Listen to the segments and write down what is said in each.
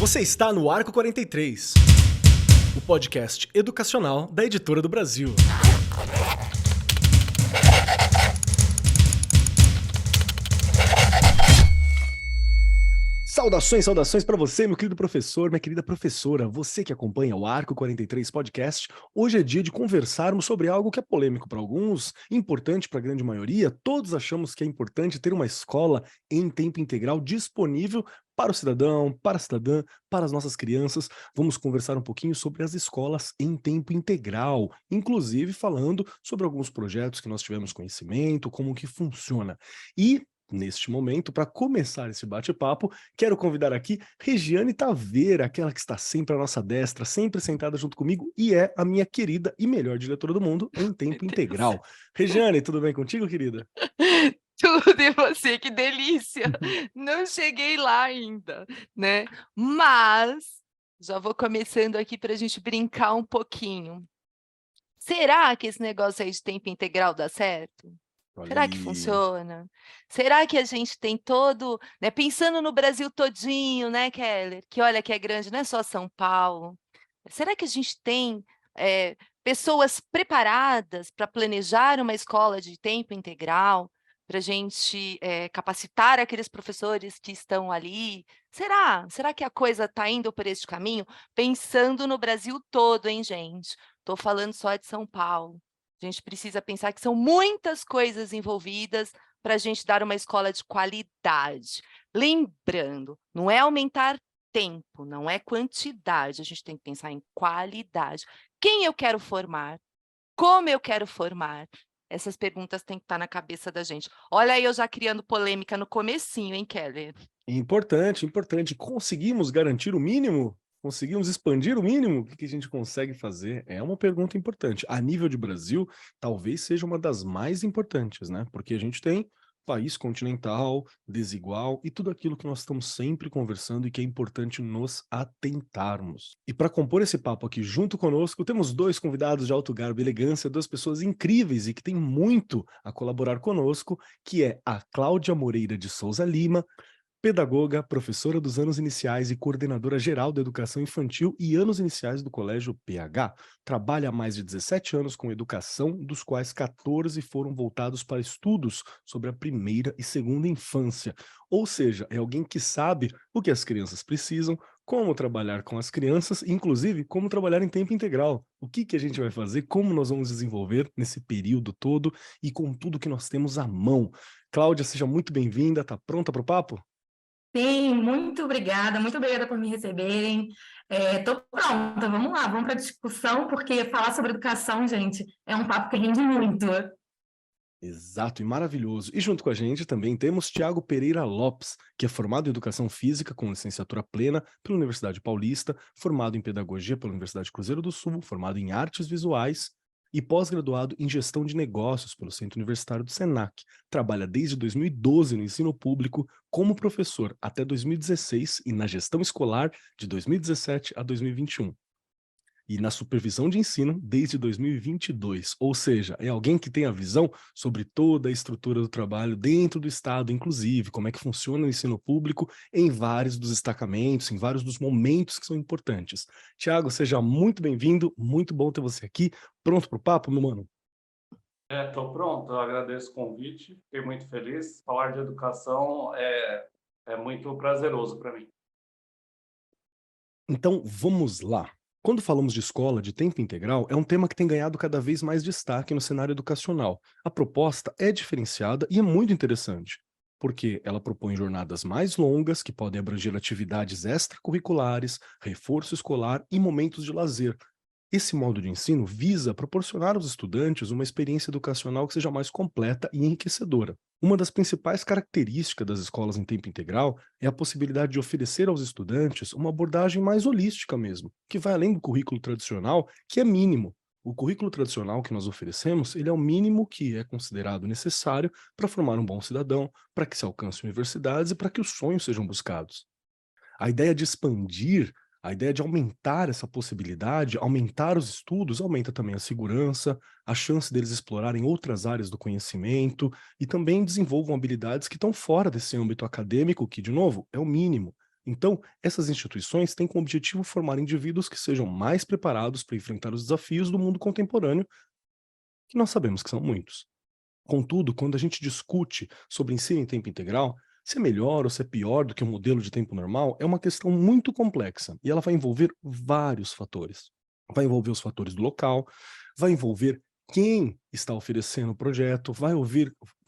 Você está no Arco 43, o podcast educacional da Editora do Brasil. Saudações para você, meu querido professor, minha querida professora, você que acompanha o Arco 43 Podcast. Hoje é dia de conversarmos sobre algo que é polêmico para alguns, importante para a grande maioria. Todos achamos que é importante ter uma escola em tempo integral disponível para o cidadão, para a cidadã, para as nossas crianças. Vamos conversar um pouquinho sobre as escolas em tempo integral, inclusive falando sobre alguns projetos que nós tivemos conhecimento, como que funciona. E neste momento, para começar esse bate-papo, quero convidar aqui Regiane Taveira, aquela que está sempre à nossa destra, sempre sentada junto comigo e é a minha querida e melhor diretora do mundo em tempo integral. Regiane, tudo bem contigo, querida? Tudo, e você? Que delícia! Não cheguei lá ainda, né, mas já vou começando aqui para a gente brincar um pouquinho. Será que esse negócio aí de tempo integral dá certo? Olha Será que aí. funciona? Será que a gente tem todo, né, pensando no Brasil todinho, né, Keller, que olha que é grande, não é só São Paulo. Será que a gente tem, pessoas preparadas para planejar uma escola de tempo integral, para a gente, capacitar aqueles professores que estão ali? Será? Será que a coisa está indo por esse caminho? Pensando no Brasil todo, hein, gente? Estou falando só de São Paulo. A gente precisa pensar que são muitas coisas envolvidas para a gente dar uma escola de qualidade. Lembrando, não é aumentar tempo, não é quantidade, a gente tem que pensar em qualidade. Quem eu quero formar? Como eu quero formar? Essas perguntas têm que estar na cabeça da gente. Olha aí eu já criando polêmica no comecinho, hein, Keller? Importante, importante. Conseguimos garantir o mínimo? Conseguimos expandir o mínimo? O que a gente consegue fazer? É uma pergunta importante. A nível de Brasil, talvez seja uma das mais importantes, né? Porque a gente tem país continental, desigual e tudo aquilo que nós estamos sempre conversando e que é importante nos atentarmos. E para compor esse papo aqui junto conosco, temos dois convidados de alto garbo e elegância, duas pessoas incríveis e que têm muito a colaborar conosco, que é a Cláudia Moreira de Souza Lima, pedagoga, professora dos anos iniciais e coordenadora geral da educação infantil e anos iniciais do Colégio PH. Trabalha há mais de 17 anos com educação, dos quais 14 foram voltados para estudos sobre a primeira e segunda infância. Ou seja, é alguém que sabe o que as crianças precisam, como trabalhar com as crianças, inclusive como trabalhar em tempo integral. O que a gente vai fazer, como nós vamos desenvolver nesse período todo e com tudo que nós temos à mão. Cláudia, seja muito bem-vinda. Tá pronta para o papo? Sim, muito obrigada por me receberem. Estou pronta, vamos lá, vamos para a discussão, porque falar sobre educação, gente, é um papo que rende muito. Exato, e maravilhoso. E junto com a gente também temos Tiago Pereira Lopes, que é formado em Educação Física com licenciatura plena pela Universidade Paulista, formado em Pedagogia pela Universidade Cruzeiro do Sul, formado em Artes Visuais e pós-graduado em Gestão de Negócios pelo Centro Universitário do Senac. Trabalha desde 2012 no ensino público como professor até 2016 e na gestão escolar de 2017 a 2021. E na supervisão de ensino desde 2022, ou seja, é alguém que tem a visão sobre toda a estrutura do trabalho dentro do Estado, inclusive, como é que funciona o ensino público em vários dos destacamentos, em vários dos momentos que são importantes. Tiago, seja muito bem-vindo, muito bom ter você aqui. Pronto para o papo, meu mano? Estou pronto, eu agradeço o convite, fiquei muito feliz. Falar de educação é muito prazeroso para mim. Então, vamos lá. Quando falamos de escola de tempo integral, é um tema que tem ganhado cada vez mais destaque no cenário educacional. A proposta é diferenciada e é muito interessante, porque ela propõe jornadas mais longas, que podem abranger atividades extracurriculares, reforço escolar e momentos de lazer. Esse modo de ensino visa proporcionar aos estudantes uma experiência educacional que seja mais completa e enriquecedora. Uma das principais características das escolas em tempo integral é a possibilidade de oferecer aos estudantes uma abordagem mais holística mesmo, que vai além do currículo tradicional, que é mínimo. O currículo tradicional que nós oferecemos, ele é o mínimo que é considerado necessário para formar um bom cidadão, para que se alcance universidades e para que os sonhos sejam buscados. A ideia de expandir, a ideia de aumentar essa possibilidade, aumentar os estudos, aumenta também a segurança, a chance deles explorarem outras áreas do conhecimento e também desenvolvam habilidades que estão fora desse âmbito acadêmico, que, de novo, é o mínimo. Então, essas instituições têm como objetivo formar indivíduos que sejam mais preparados para enfrentar os desafios do mundo contemporâneo, que nós sabemos que são muitos. Contudo, quando a gente discute sobre ensino em tempo integral, se é melhor ou se é pior do que o modelo de tempo normal, é uma questão muito complexa e ela vai envolver vários fatores. Vai envolver os fatores do local, vai envolver quem está oferecendo o projeto, vai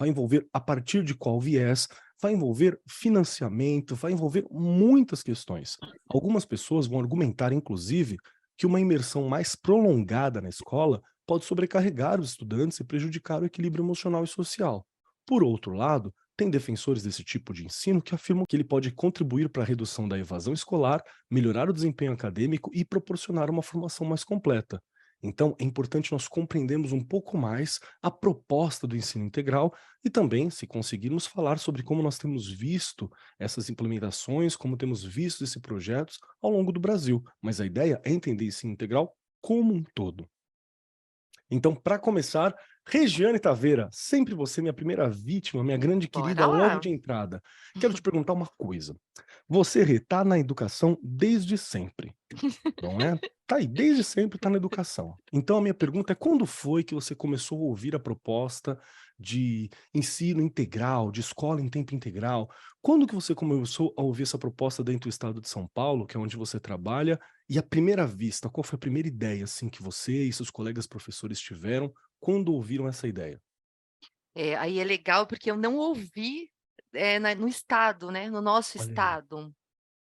envolver a partir de qual viés, vai envolver financiamento, vai envolver muitas questões. Algumas pessoas vão argumentar, inclusive, que uma imersão mais prolongada na escola pode sobrecarregar os estudantes e prejudicar o equilíbrio emocional e social. Por outro lado, tem defensores desse tipo de ensino que afirmam que ele pode contribuir para a redução da evasão escolar, melhorar o desempenho acadêmico e proporcionar uma formação mais completa. Então, é importante nós compreendermos um pouco mais a proposta do ensino integral e também, se conseguirmos, falar sobre como nós temos visto essas implementações, como temos visto esses projetos ao longo do Brasil. Mas a ideia é entender ensino integral como um todo. Então, para começar, Regiane Taveira, sempre você, minha primeira vítima, minha grande querida, Bora logo lá. de entrada. Quero te perguntar uma coisa. Você está na educação desde sempre, não é? Tá aí, desde sempre está na educação. Então, a minha pergunta é: quando foi que você começou a ouvir a proposta de ensino integral, de escola em tempo integral? Quando que você começou a ouvir essa proposta dentro do estado de São Paulo, que é onde você trabalha? E à primeira vista, qual foi a primeira ideia assim que você e seus colegas professores tiveram quando ouviram essa ideia? Aí é legal porque eu não ouvi, no estado, né, no nosso Olha aí. estado,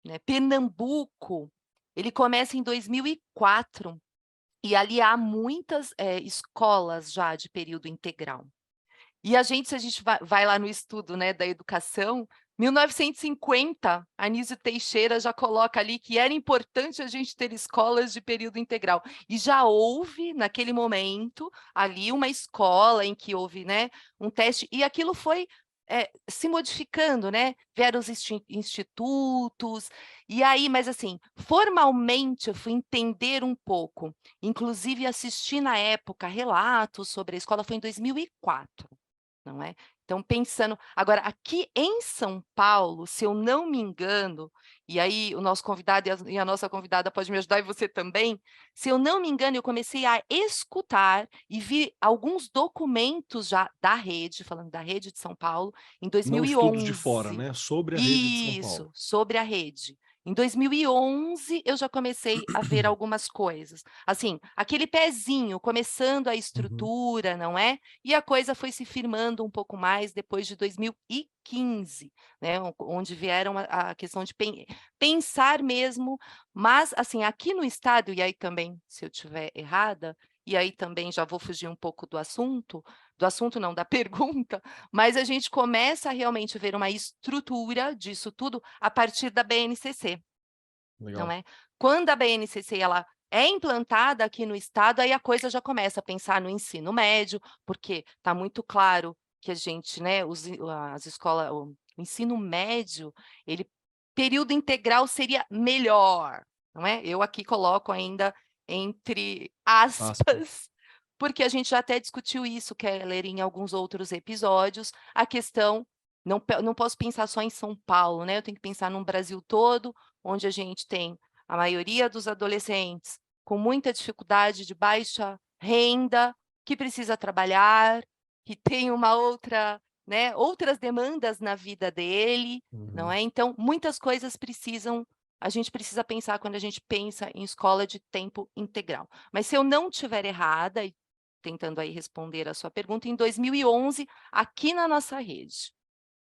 né. Pernambuco, ele começa em 2004 e ali há muitas, escolas já de período integral. E a gente, se a gente vai lá no estudo, né, da educação, 1950, Anísio Teixeira já coloca ali que era importante a gente ter escolas de período integral. E já houve, naquele momento, ali uma escola em que houve, né, um teste, e aquilo foi, se modificando, né, vieram os institutos, e aí, mas assim, formalmente eu fui entender um pouco, inclusive assisti na época relatos sobre a escola, foi em 2004. Não é? Então pensando agora aqui em São Paulo, se eu não me engano, e aí o nosso convidado e a nossa convidada pode me ajudar e você também, se eu não me engano, eu comecei a escutar e vi alguns documentos já da rede, falando da rede de São Paulo, em Não estudos de fora, 2011. né? Sobre a rede de São Isso, Paulo. sobre a rede. Em 2011 eu já comecei a ver algumas coisas. Assim, aquele pezinho, começando a Uhum. estrutura, não é? E a coisa foi se firmando um pouco mais depois de 2015, né, onde vieram a questão de pensar mesmo, mas, assim, aqui no estado, e aí também, se eu estiver errada, e aí também já vou fugir um pouco do assunto não, da pergunta, mas a gente começa a realmente ver uma estrutura disso tudo a partir da BNCC, não Legal. é? Quando a BNCC ela é implantada aqui no estado, aí a coisa já começa a pensar no ensino médio, porque está muito claro que a gente, né, as escolas, o ensino médio, ele período integral seria melhor, não é? Eu aqui coloco ainda entre Aspas. aspas, porque a gente já até discutiu isso, Keller, em alguns outros episódios, a questão, não posso pensar só em São Paulo, né? Eu tenho que pensar num Brasil todo, onde a gente tem a maioria dos adolescentes com muita dificuldade, de baixa renda, que precisa trabalhar, que tem uma outra, né, outras demandas na vida dele, não Uhum. é? Então, muitas coisas a gente precisa pensar quando a gente pensa em escola de tempo integral. Mas se eu não estiver errada, e tentando aí responder a sua pergunta, em 2011, aqui na nossa rede.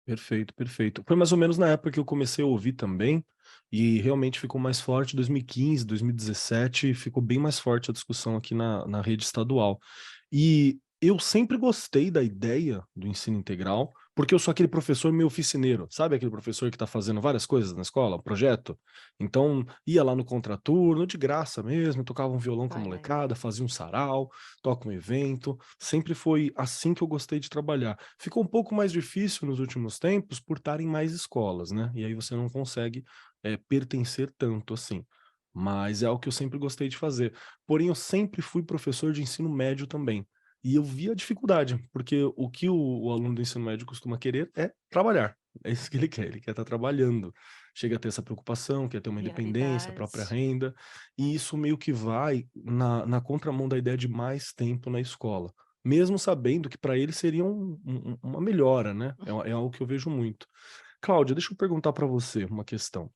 Perfeito, perfeito. Foi mais ou menos na época que eu comecei a ouvir também, e realmente ficou mais forte 2015, 2017, ficou bem mais forte a discussão aqui na rede estadual. E eu sempre gostei da ideia do ensino integral, porque eu sou aquele professor meio oficineiro, sabe aquele professor que está fazendo várias coisas na escola, projeto? Então, ia lá no contraturno, de graça mesmo, tocava um violão com a Olha aí. molecada, fazia um sarau, toca um evento, sempre foi assim que eu gostei de trabalhar. Ficou um pouco mais difícil nos últimos tempos por estar em mais escolas, né? E aí você não consegue pertencer tanto assim. Mas é algo que eu sempre gostei de fazer. Porém, eu sempre fui professor de ensino médio também. E eu vi a dificuldade, porque o que o aluno do ensino médio costuma querer é trabalhar, É isso que ele quer estar trabalhando. Chega a ter essa preocupação, quer ter uma independência, própria Realidade. renda, e isso meio que vai na contramão da ideia de mais tempo na escola, mesmo sabendo que para ele seria uma melhora, né? É algo que eu vejo muito. Cláudia, deixa eu perguntar para você uma questão,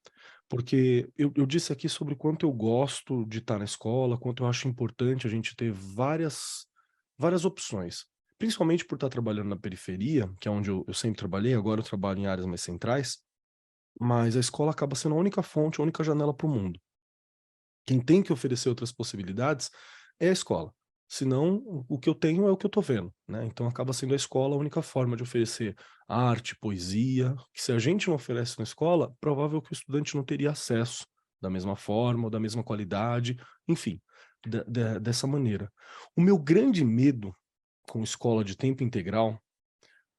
porque eu disse aqui sobre quanto eu gosto de estar na escola, quanto eu acho importante a gente ter várias opções. Principalmente por estar trabalhando na periferia, que é onde eu sempre trabalhei, agora eu trabalho em áreas mais centrais, mas a escola acaba sendo a única fonte, a única janela para o mundo. Quem tem que oferecer outras possibilidades é a escola. Senão, o que eu tenho é o que eu estou vendo, né? Então acaba sendo a escola a única forma de oferecer arte, poesia, que se a gente não oferece na escola, provável que o estudante não teria acesso da mesma forma, ou da mesma qualidade, enfim, dessa maneira. O meu grande medo com escola de tempo integral,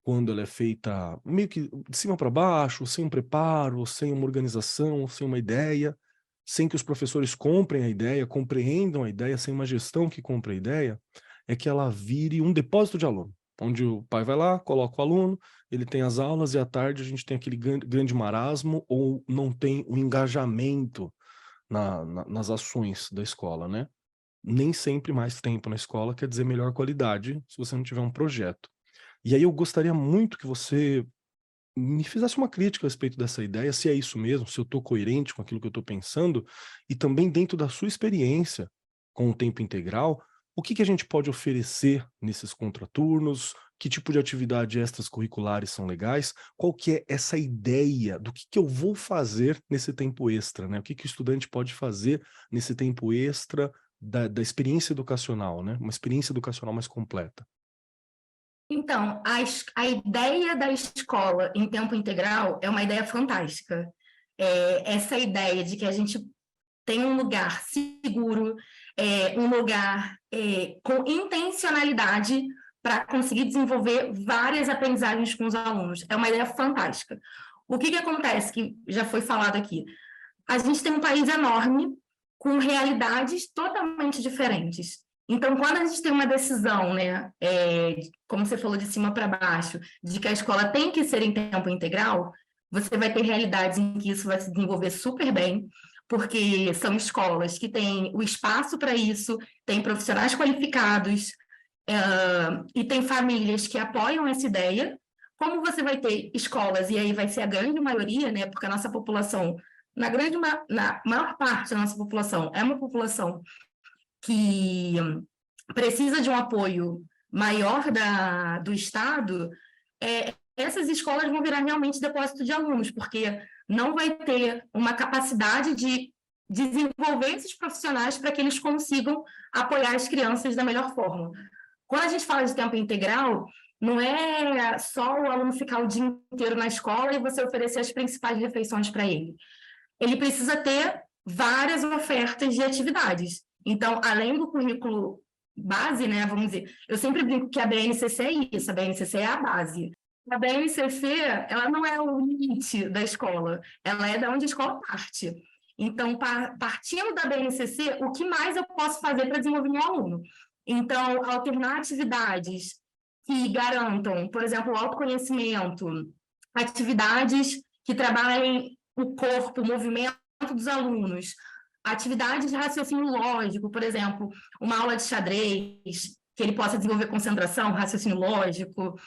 quando ela é feita meio que de cima para baixo, sem um preparo, sem uma organização, sem uma ideia, sem que os professores comprem a ideia, compreendam a ideia, sem uma gestão que compre a ideia, é que ela vire um depósito de aluno, onde o pai vai lá, coloca o aluno, ele tem as aulas e à tarde a gente tem aquele grande marasmo ou não tem o engajamento nas ações da escola, né? Nem sempre mais tempo na escola quer dizer melhor qualidade se você não tiver um projeto. E aí eu gostaria muito que você me fizesse uma crítica a respeito dessa ideia, se é isso mesmo, se eu estou coerente com aquilo que eu estou pensando, e também dentro da sua experiência com o tempo integral, o que a gente pode oferecer nesses contraturnos, que tipo de atividade extras curriculares são legais, qual que é essa ideia do que eu vou fazer nesse tempo extra, né? O que o estudante pode fazer nesse tempo extra da experiência educacional, né? Uma experiência educacional mais completa. Então, a ideia da escola em tempo integral é uma ideia fantástica. Essa ideia de que a gente tem um lugar seguro, um lugar com intencionalidade para conseguir desenvolver várias aprendizagens com os alunos. É uma ideia fantástica. O que acontece, que já foi falado aqui? A gente tem um país enorme, com realidades totalmente diferentes. Então, quando a gente tem uma decisão, né, como você falou, de cima para baixo, de que a escola tem que ser em tempo integral, você vai ter realidades em que isso vai se desenvolver super bem, porque são escolas que têm o espaço para isso, têm profissionais qualificados, e tem famílias que apoiam essa ideia. Como você vai ter escolas, e aí vai ser a grande maioria, né, porque a nossa população, na maior parte da nossa população, é uma população que precisa de um apoio maior do Estado, essas escolas vão virar realmente depósito de alunos, porque não vai ter uma capacidade de desenvolver esses profissionais para que eles consigam apoiar as crianças da melhor forma. Quando a gente fala de tempo integral, não é só o aluno ficar o dia inteiro na escola e você oferecer as principais refeições para ele. Ele precisa ter várias ofertas de atividades. Então, além do currículo base, né, vamos dizer, eu sempre brinco que a BNCC é isso, a BNCC é a base. A BNCC, ela não é o limite da escola, ela é da onde a escola parte. Então, partindo da BNCC, o que mais eu posso fazer para desenvolver meu aluno? Então, alternar atividades que garantam, por exemplo, o autoconhecimento, atividades que trabalhem o corpo, o movimento dos alunos, atividades de raciocínio lógico, por exemplo, uma aula de xadrez, que ele possa desenvolver concentração, raciocínio lógico,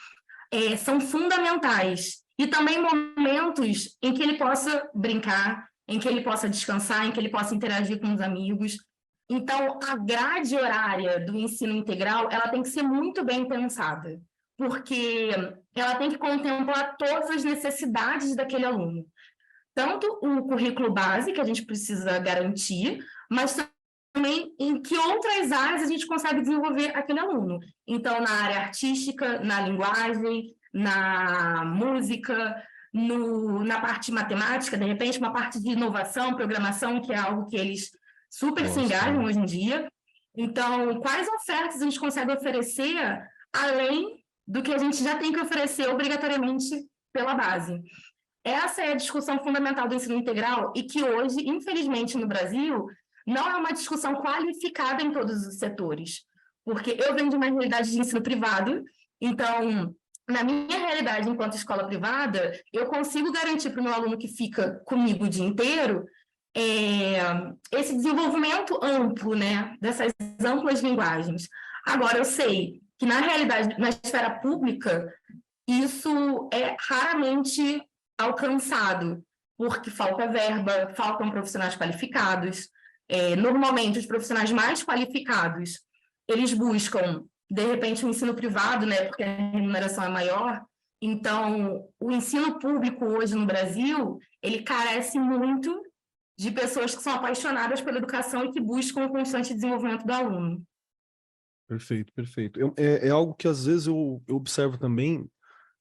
são fundamentais. E também momentos em que ele possa brincar, em que ele possa descansar, em que ele possa interagir com os amigos. Então, a grade horária do ensino integral, ela tem que ser muito bem pensada, porque ela tem que contemplar todas as necessidades daquele aluno. Tanto o currículo base, que a gente precisa garantir, mas também em que outras áreas a gente consegue desenvolver aquele aluno. Então, na área artística, na linguagem, na música, na parte de matemática, de repente, uma parte de inovação, programação, que é algo que eles super se engajam hoje em dia. Então, quais ofertas a gente consegue oferecer além do que a gente já tem que oferecer obrigatoriamente pela base? Essa é a discussão fundamental do ensino integral e que hoje, infelizmente, no Brasil, não é uma discussão qualificada em todos os setores. Porque eu venho de uma realidade de ensino privado, então na minha realidade, enquanto escola privada, eu consigo garantir para o meu aluno que fica comigo o dia inteiro esse desenvolvimento amplo, né, dessas amplas linguagens. Agora, eu sei que, na realidade, na esfera pública, isso é raramente alcançado, porque falta verba, faltam profissionais qualificados. Normalmente, os profissionais mais qualificados, eles buscam, de repente, o ensino privado, né, porque a remuneração é maior. Então, o ensino público hoje no Brasil, ele carece muito de pessoas que são apaixonadas pela educação e que buscam o constante desenvolvimento do aluno. Perfeito, perfeito. É algo que às vezes eu observo também,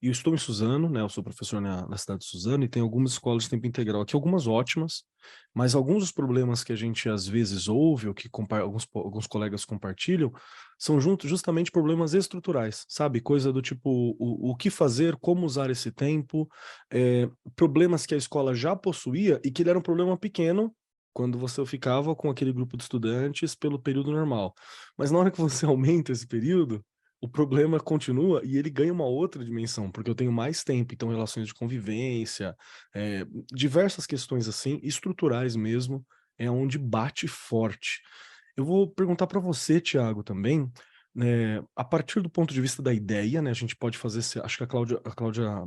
e eu estou em Suzano, né? Eu sou professor na cidade de Suzano e tem algumas escolas de tempo integral aqui, algumas ótimas, mas alguns dos problemas que a gente às vezes ouve, ou que alguns colegas compartilham, são justamente problemas estruturais, sabe? Coisa do tipo, o que fazer, como usar esse tempo, problemas que a escola já possuía e que ele era um problema pequeno quando você ficava com aquele grupo de estudantes pelo período normal. Mas na hora que você aumenta esse período, o problema continua e ele ganha uma outra dimensão, porque eu tenho mais tempo, então relações de convivência, diversas questões assim, estruturais mesmo, é onde bate forte. Eu vou perguntar para você, Thiago, também, né, a partir do ponto de vista da ideia, né, a gente pode fazer, acho que a Cláudia,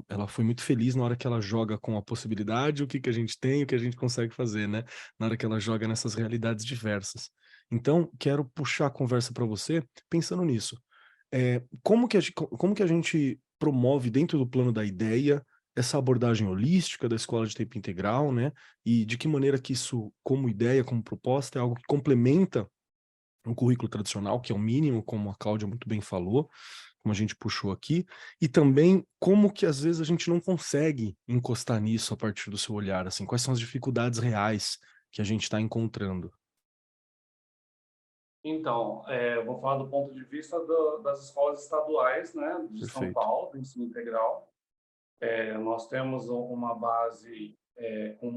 ela foi muito feliz na hora que ela joga com a possibilidade, o que que a gente tem, o que a gente consegue fazer, né, na hora que ela joga nessas realidades diversas. Então, quero puxar a conversa para você pensando nisso. Como que a gente promove dentro do plano da ideia essa abordagem holística da escola de tempo integral, né? E de que maneira que isso, como ideia, como proposta, é algo que complementa o currículo tradicional, que é o mínimo, como a Cláudia muito bem falou, como a gente puxou aqui, e também como que às vezes a gente não consegue encostar nisso a partir do seu olhar, assim, quais são as dificuldades reais que a gente está encontrando? Então, eu vou falar do ponto de vista das escolas estaduais, né, de São Perfeito. Paulo, do ensino integral. Nós temos uma base com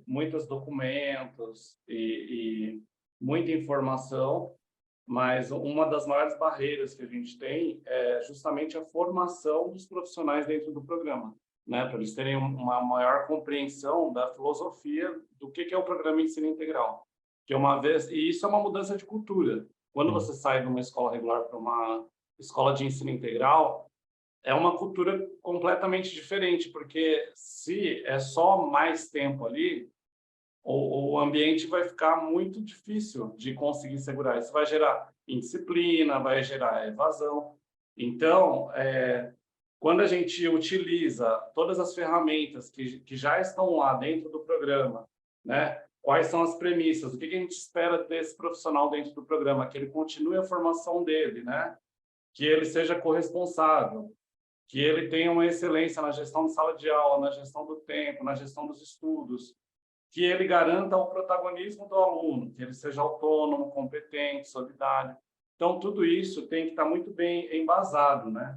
muitos documentos e muita informação, mas uma das maiores barreiras que a gente tem é justamente a formação dos profissionais dentro do programa, né, para eles terem uma maior compreensão da filosofia do que é o programa Ensino Integral. Que e isso é uma mudança de cultura. Quando Sim. você sai de uma escola regular para uma escola de ensino integral, é uma cultura completamente diferente, porque se é só mais tempo ali, o ambiente vai ficar muito difícil de conseguir segurar. Isso vai gerar indisciplina, vai gerar evasão. Então, quando a gente utiliza todas as ferramentas que já estão lá dentro do programa, né? Quais são as premissas? O que a gente espera desse profissional dentro do programa? Que ele continue a formação dele, né? Que ele seja corresponsável, que ele tenha uma excelência na gestão de sala de aula, na gestão do tempo, na gestão dos estudos, que ele garanta o protagonismo do aluno, que ele seja autônomo, competente, solidário. Então, tudo isso tem que estar muito bem embasado, né?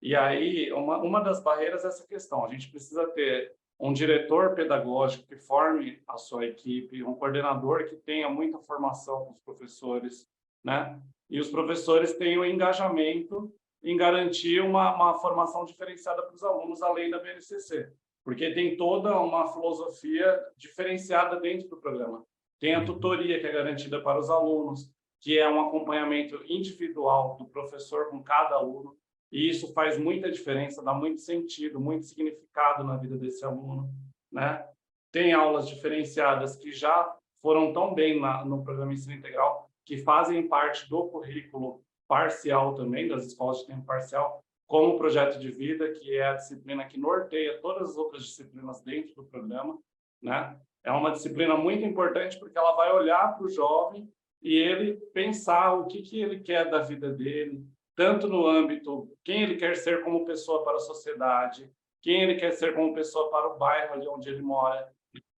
E aí, uma das barreiras é essa questão. A gente precisa ter um diretor pedagógico que forme a sua equipe, um coordenador que tenha muita formação com os professores, né? E os professores tenham engajamento em garantir uma formação diferenciada para os alunos, além da BNCC, porque tem toda uma filosofia diferenciada dentro do programa. Tem a tutoria que é garantida para os alunos, que é um acompanhamento individual do professor com cada aluno, e isso faz muita diferença, dá muito sentido, muito significado na vida desse aluno, né? Tem aulas diferenciadas que já foram tão bem no programa Ensino Integral, que fazem parte do currículo parcial também, das escolas de tempo parcial, como o projeto de vida, que é a disciplina que norteia todas as outras disciplinas dentro do programa, né? É uma disciplina muito importante porque ela vai olhar para o jovem e ele pensar o que ele quer da vida dele, tanto no âmbito quem ele quer ser como pessoa para a sociedade, quem ele quer ser como pessoa para o bairro ali onde ele mora,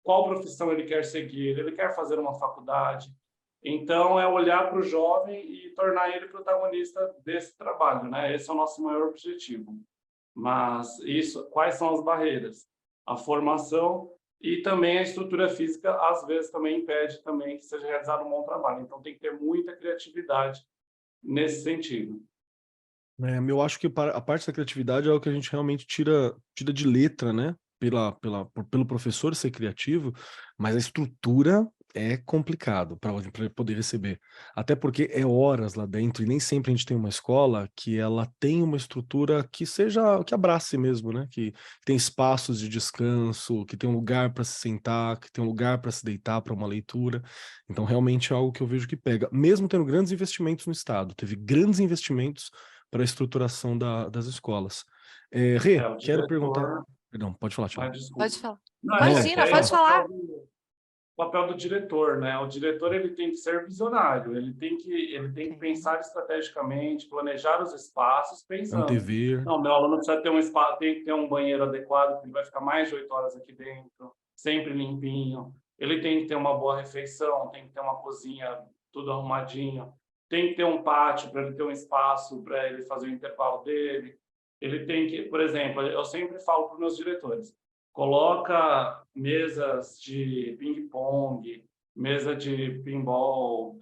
qual profissão ele quer seguir, ele quer fazer uma faculdade. Então, é olhar para o jovem e tornar ele protagonista desse trabalho, né? Esse é o nosso maior objetivo. Mas quais são as barreiras? A formação e também a estrutura física, às vezes, também impede também que seja realizado um bom trabalho. Então, tem que ter muita criatividade nesse sentido. Eu acho que a parte da criatividade é o que a gente realmente tira de letra, né? Pelo professor ser criativo, mas a estrutura é complicado para poder receber. Até porque é horas lá dentro, e nem sempre a gente tem uma escola que ela tem uma estrutura que abrace mesmo, né? Que tem espaços de descanso, que tem um lugar para se sentar, que tem um lugar para se deitar para uma leitura. Então, realmente é algo que eu vejo que pega. Mesmo tendo grandes investimentos no Estado, teve grandes investimentos para a estruturação das escolas. Rê, O quero perguntar. diretor, Perdão, pode falar, mas Thiago. Pode desculpa. falar. Não, Não, Imagina, pode pode falar. falar. O papel do diretor, né? O diretor ele tem que ser visionário, ele tem que Ok. pensar estrategicamente, planejar os espaços, pensando, Antever. não, meu aluno precisa ter um espaço, tem que ter um banheiro adequado, porque ele vai ficar mais de 8 horas aqui dentro, sempre limpinho. Ele tem que ter uma boa refeição, tem que ter uma cozinha tudo arrumadinho, tem que ter um pátio para ele ter um espaço para ele fazer o intervalo dele. Ele tem que, por exemplo, eu sempre falo para os meus diretores, coloca mesas de ping-pong, mesa de pinball,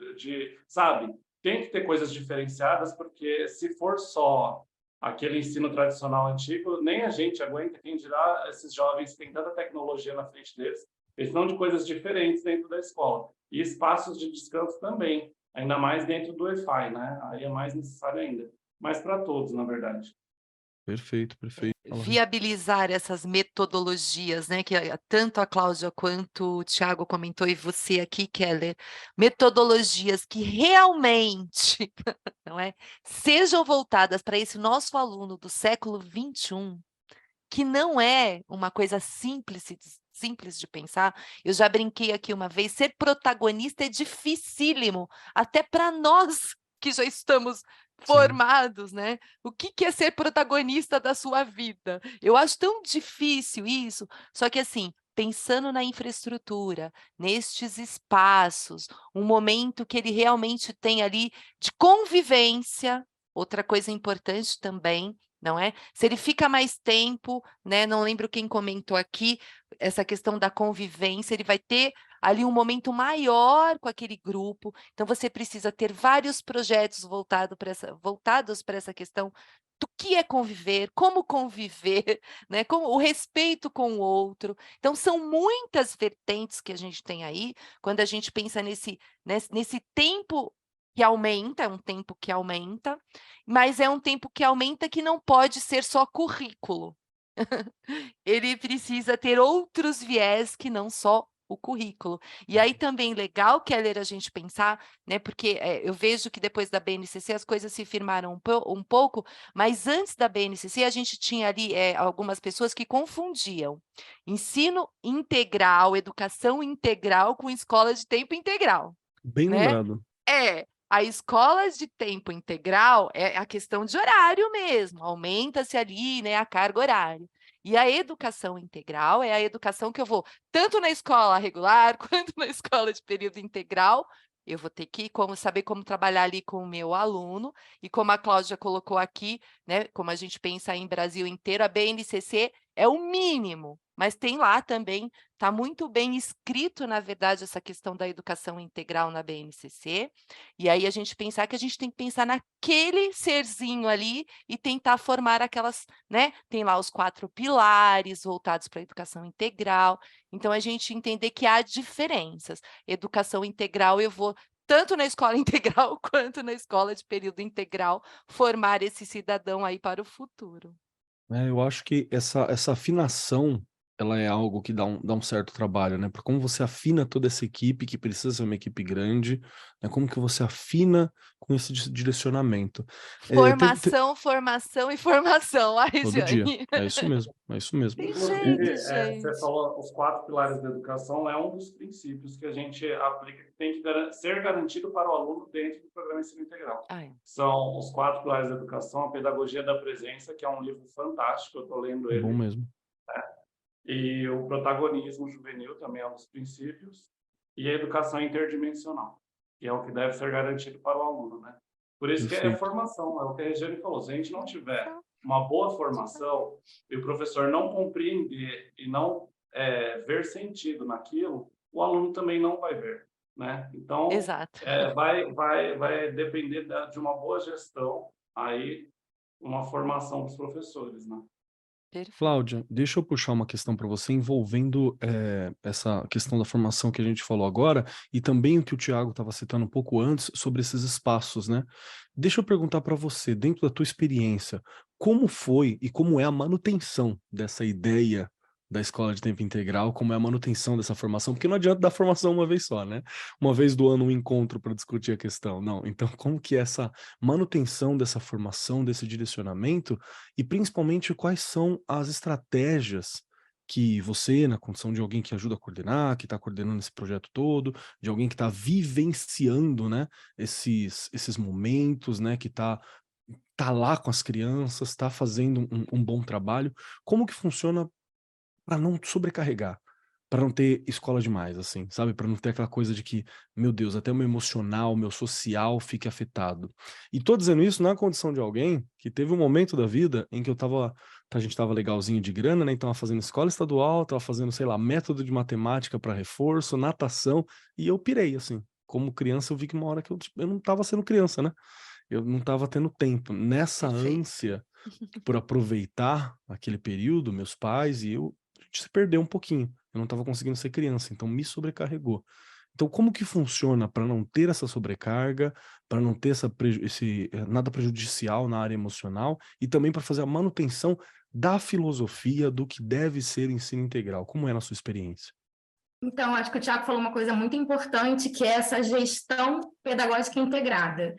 sabe? Tem que ter coisas diferenciadas, porque se for só aquele ensino tradicional antigo, nem a gente aguenta, quem dirá esses jovens que têm tanta tecnologia na frente deles, eles são de coisas diferentes dentro da escola. E espaços de descanso também, ainda mais dentro do Wi-Fi, né? Aí é mais necessário ainda. Mas para todos, na verdade. Perfeito, perfeito. Fala, Rê. Viabilizar essas metodologias, né, que tanto a Cláudia quanto o Thiago comentou e você aqui, Keller, metodologias que realmente, não é, sejam voltadas para esse nosso aluno do século XXI, que não é uma coisa simples de pensar. Eu já brinquei aqui uma vez, ser protagonista é dificílimo, até para nós que já estamos Sim. formados, né? O que é ser protagonista da sua vida? Eu acho tão difícil isso, só que assim, pensando na infraestrutura, nestes espaços, um momento que ele realmente tem ali de convivência, outra coisa importante também, não é? Se ele fica mais tempo, né? Não lembro quem comentou aqui essa questão da convivência, ele vai ter ali um momento maior com aquele grupo. Então você precisa ter vários projetos voltados para essa questão do que é conviver, como conviver, né? Como o respeito com o outro. Então são muitas vertentes que a gente tem aí quando a gente pensa nesse tempo que aumenta, é um tempo que aumenta, mas é um tempo que aumenta que não pode ser só currículo. Ele precisa ter outros viés que não só o currículo. E aí também legal, Keller, a gente pensar, né? Porque eu vejo que depois da BNCC as coisas se firmaram um pouco, mas antes da BNCC a gente tinha ali algumas pessoas que confundiam ensino integral, educação integral com escola de tempo integral, Bem né? lembrado. A escola de tempo integral é a questão de horário mesmo, aumenta-se ali, né, a carga horária. E a educação integral é a educação que eu vou tanto na escola regular quanto na escola de período integral. Eu vou ter que saber como trabalhar ali com o meu aluno, e como a Cláudia colocou aqui, né, como a gente pensa em Brasil inteiro, a BNCC é o mínimo, mas tem lá também, está muito bem escrito, na verdade, essa questão da educação integral na BNCC, e aí a gente pensar que a gente tem que pensar naquele serzinho ali e tentar formar aquelas, né? Tem lá os 4 pilares voltados para a educação integral. Então, a gente entender que há diferenças. Educação integral, eu vou tanto na escola integral quanto na escola de período integral formar esse cidadão aí para o futuro. Eu acho que essa afinação, ela é algo que dá um certo trabalho, né? Porque como você afina toda essa equipe, que precisa ser uma equipe grande, né? Como que você afina com esse direcionamento? Formação, formação e formação. Ai, Todo dia. Jane. É isso mesmo, é isso mesmo. Tem Inclusive, jeito, você gente. falou os 4 pilares da educação, é um dos princípios que a gente aplica, que tem que ser garantido para o aluno dentro do programa Ensino Integral. Ai, São os 4 pilares da educação, a Pedagogia da Presença, que é um livro fantástico, eu estou lendo É bom ele, mesmo. e o protagonismo juvenil também é um dos princípios, e a educação interdimensional, que é o que deve ser garantido para o aluno, né? Por isso que é Perfeito. formação, é o que a Regiane falou, se a gente não tiver uma boa formação e o professor não compreender e não ver sentido naquilo, o aluno também não vai ver, né? Então, exato. vai depender de uma boa gestão aí uma formação dos professores, né? Perfeito. Cláudia, deixa eu puxar uma questão para você envolvendo essa questão da formação que a gente falou agora e também o que o Thiago estava citando um pouco antes sobre esses espaços, né? Deixa eu perguntar para você, dentro da tua experiência, como foi e como é a manutenção dessa ideia da escola de tempo integral, como é a manutenção dessa formação? Porque não adianta dar formação uma vez só, né? Uma vez do ano um encontro para discutir a questão, não. Então, como que é essa manutenção dessa formação, desse direcionamento? E principalmente quais são as estratégias que você, na condição de alguém que ajuda a coordenar, que está coordenando esse projeto todo, de alguém que está vivenciando, né, esses momentos, né, que tá lá com as crianças, está fazendo um bom trabalho, como que funciona para não sobrecarregar, para não ter escola demais, assim, sabe? Para não ter aquela coisa de que, meu Deus, até o meu emocional, o meu social fique afetado. E tô dizendo isso na condição de alguém que teve um momento da vida em que a gente tava legalzinho de grana, né? Então, tava fazendo escola estadual, tava fazendo, sei lá, método de matemática para reforço, natação, e eu pirei, assim. Como criança, eu vi que uma hora que eu não tava sendo criança, né? Eu não tava tendo tempo. Nessa Perfeito. ânsia por aproveitar aquele período, meus pais e eu, a gente se perdeu um pouquinho. Eu não estava conseguindo ser criança, então me sobrecarregou. Então, como que funciona para não ter essa sobrecarga, para não ter nada prejudicial na área emocional e também para fazer a manutenção da filosofia do que deve ser ensino integral? Como é na sua experiência? Então, acho que o Thiago falou uma coisa muito importante, que é essa gestão pedagógica integrada.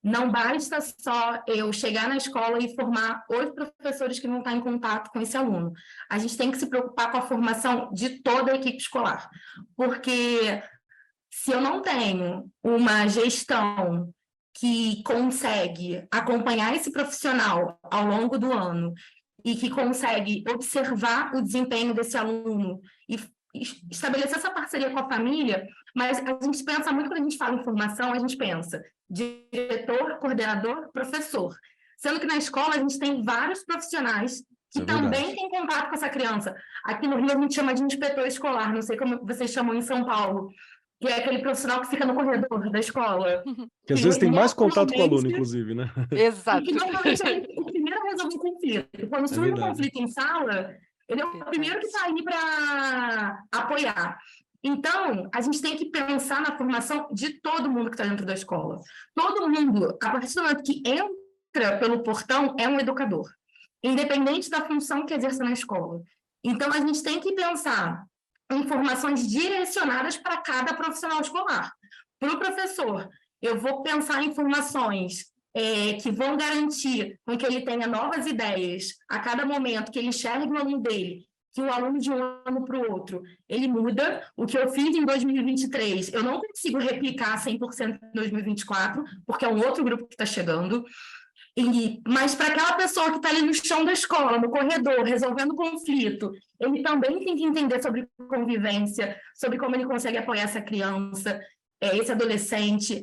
Não basta só eu chegar na escola e formar 8 professores que vão estar em contato com esse aluno. A gente tem que se preocupar com a formação de toda a equipe escolar, porque se eu não tenho uma gestão que consegue acompanhar esse profissional ao longo do ano e que consegue observar o desempenho desse aluno e estabelecer essa parceria com a família, mas a gente pensa muito, quando a gente fala em formação, a gente pensa diretor, coordenador, professor. Sendo que na escola a gente tem vários profissionais que também têm contato com essa criança. Aqui no Rio a gente chama de inspetor escolar, não sei como vocês chamam em São Paulo, que é aquele profissional que fica no corredor da escola. Que às vezes tem mais contato com o aluno, normalmente- inclusive, né? Exato. E que normalmente é o primeiro a resolver o conflito. Quando surge um verdade. conflito em sala, ele é o primeiro que está aí para apoiar. Então, a gente tem que pensar na formação de todo mundo que está dentro da escola. Todo mundo, a partir do momento que entra pelo portão, é um educador, independente da função que exerça na escola. Então, a gente tem que pensar em formações direcionadas para cada profissional escolar. Para o professor, eu vou pensar em formações que vão garantir com que ele tenha novas ideias a cada momento, que ele enxergue o aluno dele, que o aluno de um ano para o outro, ele muda. O que eu fiz em 2023, eu não consigo replicar 100% em 2024, porque é um outro grupo que está chegando. Mas para aquela pessoa que está ali no chão da escola, no corredor, resolvendo conflito, ele também tem que entender sobre convivência, sobre como ele consegue apoiar essa criança, esse adolescente,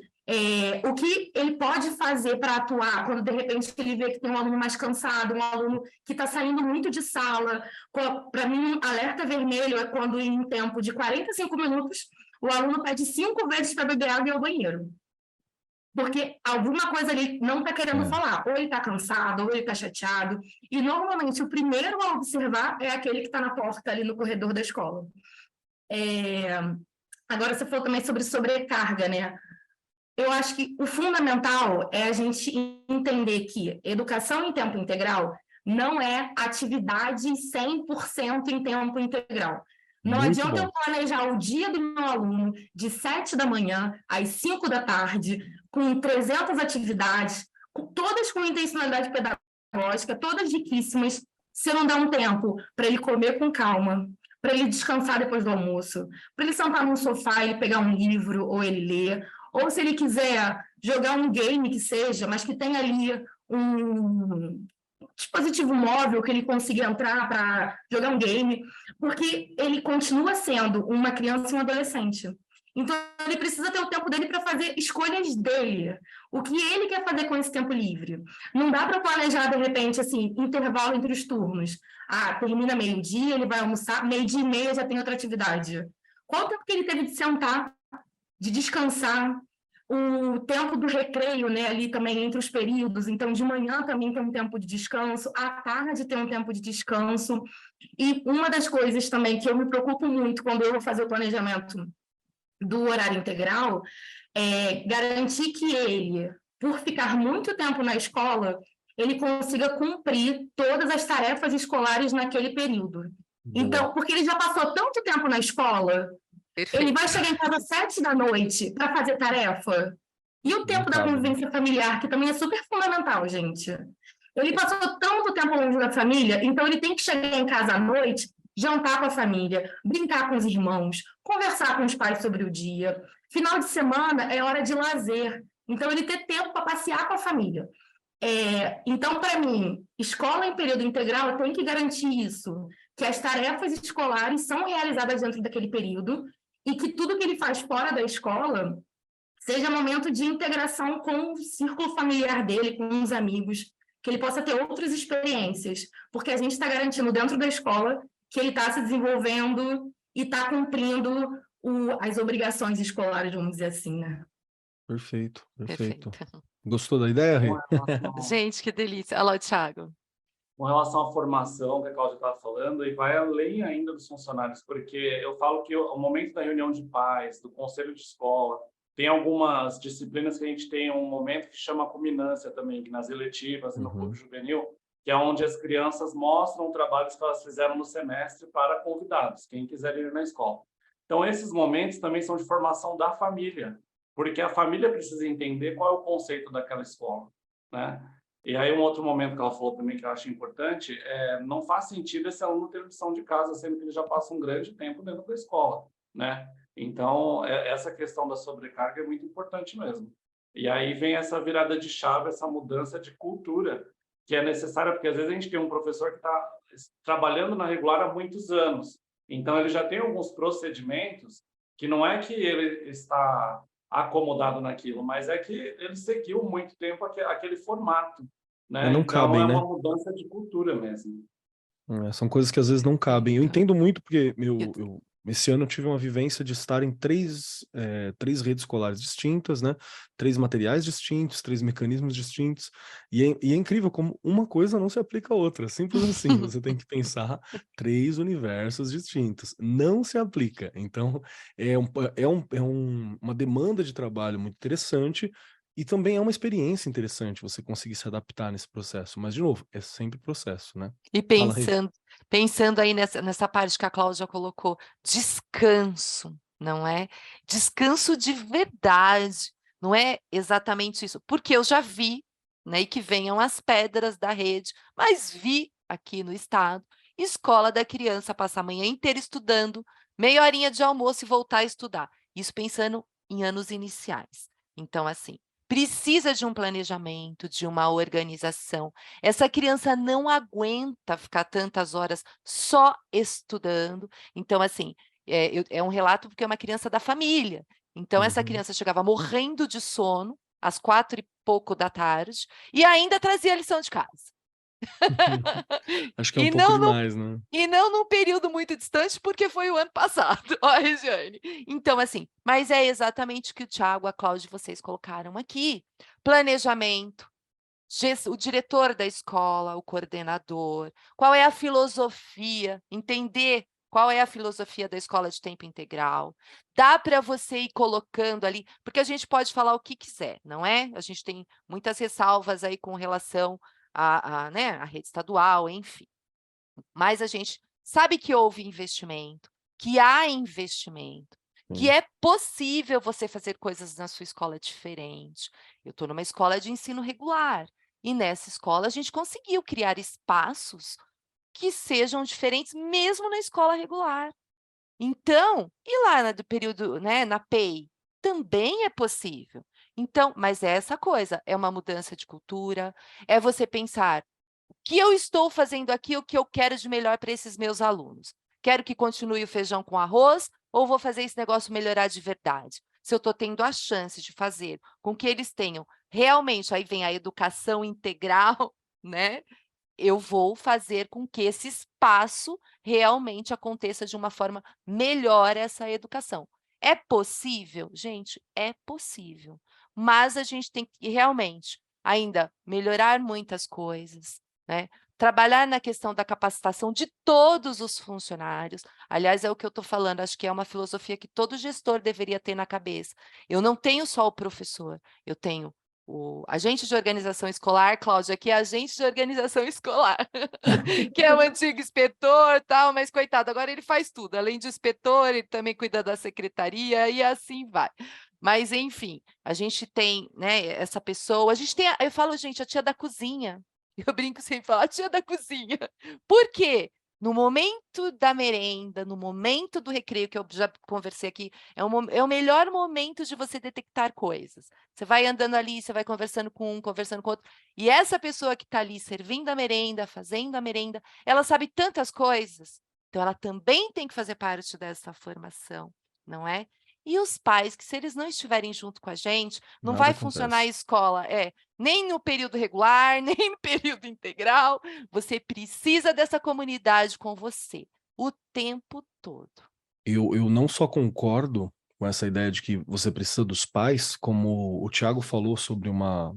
o que ele pode fazer para atuar quando, de repente, ele vê que tem um aluno mais cansado, um aluno que está saindo muito de sala. Para mim, um alerta vermelho é quando, em um tempo de 45 minutos, o aluno pede 5 vezes para beber água e ir ao banheiro. Porque alguma coisa ali não está querendo falar. Ou ele está cansado, ou ele está chateado. E, normalmente, o primeiro a observar é aquele que está na porta ali no corredor da escola. Agora, você falou também sobre sobrecarga, né? Eu acho que o fundamental é a gente entender que educação em tempo integral não é atividade 100% em tempo integral. Não Muito adianta bom. eu planejar o dia do meu aluno de 7 da manhã às 5 da tarde, com 300 atividades, todas com intencionalidade pedagógica, todas riquíssimas, se eu não dar um tempo para ele comer com calma, para ele descansar depois do almoço, para ele sentar num sofá e pegar um livro ou ele ler, ou se ele quiser jogar um game que seja, mas que tenha ali um dispositivo móvel que ele consiga entrar para jogar um game, porque ele continua sendo uma criança e um adolescente. Então, ele precisa ter o tempo dele para fazer escolhas dele. O que ele quer fazer com esse tempo livre? Não dá para planejar, de repente, assim, intervalo entre os turnos. Termina meio-dia, ele vai almoçar, meio-dia e meia já tem outra atividade. Qual o tempo que ele teve de sentar, de descansar, o tempo do recreio, né, ali também entre os períodos, então de manhã também tem um tempo de descanso, à tarde tem um tempo de descanso, e uma das coisas também que eu me preocupo muito quando eu vou fazer o planejamento do horário integral é garantir que ele, por ficar muito tempo na escola, ele consiga cumprir todas as tarefas escolares naquele período. Boa. Então, porque ele já passou tanto tempo na escola, ele Perfeito. vai chegar em casa às 7 da noite para fazer tarefa. E o tempo da cabe, né? convivência familiar, que também é super fundamental, gente. Ele passou tanto tempo longe da família, então ele tem que chegar em casa à noite, jantar com a família, brincar com os irmãos, conversar com os pais sobre o dia. Final de semana é hora de lazer, então ele ter tempo para passear com a família. Então, para mim, escola em período integral tem que garantir isso, que as tarefas escolares são realizadas dentro daquele período e que tudo que ele faz fora da escola seja momento de integração com o círculo familiar dele, com os amigos, que ele possa ter outras experiências, porque a gente está garantindo dentro da escola que ele está se desenvolvendo e está cumprindo as obrigações escolares, vamos dizer assim, né? Perfeito, perfeito. Perfeito. Gostou da ideia, Rê? Gente, que delícia. Olha lá, Thiago. Com relação à formação que a Cláudia estava falando, e vai além ainda dos funcionários, porque eu falo que o momento da reunião de pais, do conselho de escola, tem algumas disciplinas que a gente tem um momento que chama culminância também, que nas eletivas e no clube juvenil, que é onde as crianças mostram trabalhos que elas fizeram no semestre para convidados, quem quiser ir na escola. Então, esses momentos também são de formação da família, porque a família precisa entender qual é o conceito daquela escola, né? E aí um outro momento que ela falou também que eu acho importante não faz sentido esse aluno ter lição de casa, sendo que ele já passa um grande tempo dentro da escola, né? Então, essa questão da sobrecarga é muito importante mesmo. E aí vem essa virada de chave, essa mudança de cultura, que é necessária, porque às vezes a gente tem um professor que está trabalhando na regular há muitos anos, então ele já tem alguns procedimentos que não é que ele está acomodado naquilo, mas é que ele seguiu muito tempo aquele formato, né? Não Então, cabem, é né? uma mudança de cultura mesmo. São coisas que às vezes não cabem. Eu entendo muito porque Eu- esse ano eu tive uma vivência de estar em três redes escolares distintas, né? 3 materiais distintos, 3 mecanismos distintos. E é incrível como uma coisa não se aplica à outra. Simples assim. Você tem que pensar 3 universos distintos. Não se aplica. Então, uma demanda de trabalho muito interessante. E também é uma experiência interessante você conseguir se adaptar nesse processo. Mas, de novo, é sempre processo, né? E Fala aí. pensando aí nessa parte que a Cláudia colocou, descanso, não é? Descanso de verdade, não é exatamente isso. Porque eu já vi, né, e que venham as pedras da rede, mas vi aqui no estado, escola da criança passar a manhã inteira estudando, meia horinha de almoço e voltar a estudar. Isso pensando em anos iniciais. Então, assim, precisa de um planejamento, de uma organização. Essa criança não aguenta ficar tantas horas só estudando. Então, assim, é um relato porque é uma criança da família. Então, essa criança chegava morrendo de sono às 4 e pouco da tarde e ainda trazia a lição de casa. Acho que é um E pouco não demais, né? e não num período muito distante, porque foi o ano passado, ó, Regiane. Então, assim, mas é exatamente o que o Thiago, a Cláudia, vocês colocaram aqui. Planejamento, o diretor da escola, o coordenador, qual é a filosofia, entender qual é a filosofia da escola de tempo integral. Dá para você ir colocando ali, porque a gente pode falar o que quiser, não é? A gente tem muitas ressalvas aí com relação né, à rede estadual, enfim. Mas a gente sabe que houve investimento, que há investimento, que é possível você fazer coisas na sua escola diferente. Eu estou numa escola de ensino regular, e nessa escola a gente conseguiu criar espaços que sejam diferentes, mesmo na escola regular. Então, e lá do período, né, na PEI, também é possível. Então, mas é essa coisa, é uma mudança de cultura, é você pensar o que eu estou fazendo aqui, o que eu quero de melhor para esses meus alunos. Quero que continue o feijão com arroz ou vou fazer esse negócio melhorar de verdade? Se eu estou tendo a chance de fazer com que eles tenham realmente, aí vem a educação integral, né? Eu vou fazer com que esse espaço realmente aconteça de uma forma melhor essa educação. É possível? Gente, é possível. mas a gente tem que realmente ainda melhorar muitas coisas, né? Trabalhar na questão da capacitação de todos os funcionários. Aliás, é o que eu estou falando, acho que é uma filosofia que todo gestor deveria ter na cabeça. Eu não tenho só o professor, eu tenho o agente de organização escolar, Cláudia, que é agente de organização escolar, que é o antigo inspetor, tal, mas coitado, agora ele faz tudo. Além de inspetor, ele também cuida da secretaria e assim vai. Mas, enfim, a gente tem, né, essa pessoa, a gente tem, eu falo, gente, a tia da cozinha. Eu brinco sempre, falo, a tia da cozinha. Por quê? No momento da merenda, no momento do recreio, que eu já conversei aqui, é o melhor momento de você detectar coisas. Você vai andando ali, você vai conversando com um, conversando com outro, e essa pessoa que está ali servindo a merenda, fazendo a merenda, ela sabe tantas coisas, então ela também tem que fazer parte dessa formação, não é? E os pais, que se eles não estiverem junto com a gente, não Nada vai funcionar a acontece. escola, nem no período regular, nem no período integral. Você precisa dessa comunidade com você o tempo todo. Eu não só concordo com essa ideia de que você precisa dos pais, como o Thiago falou sobre uma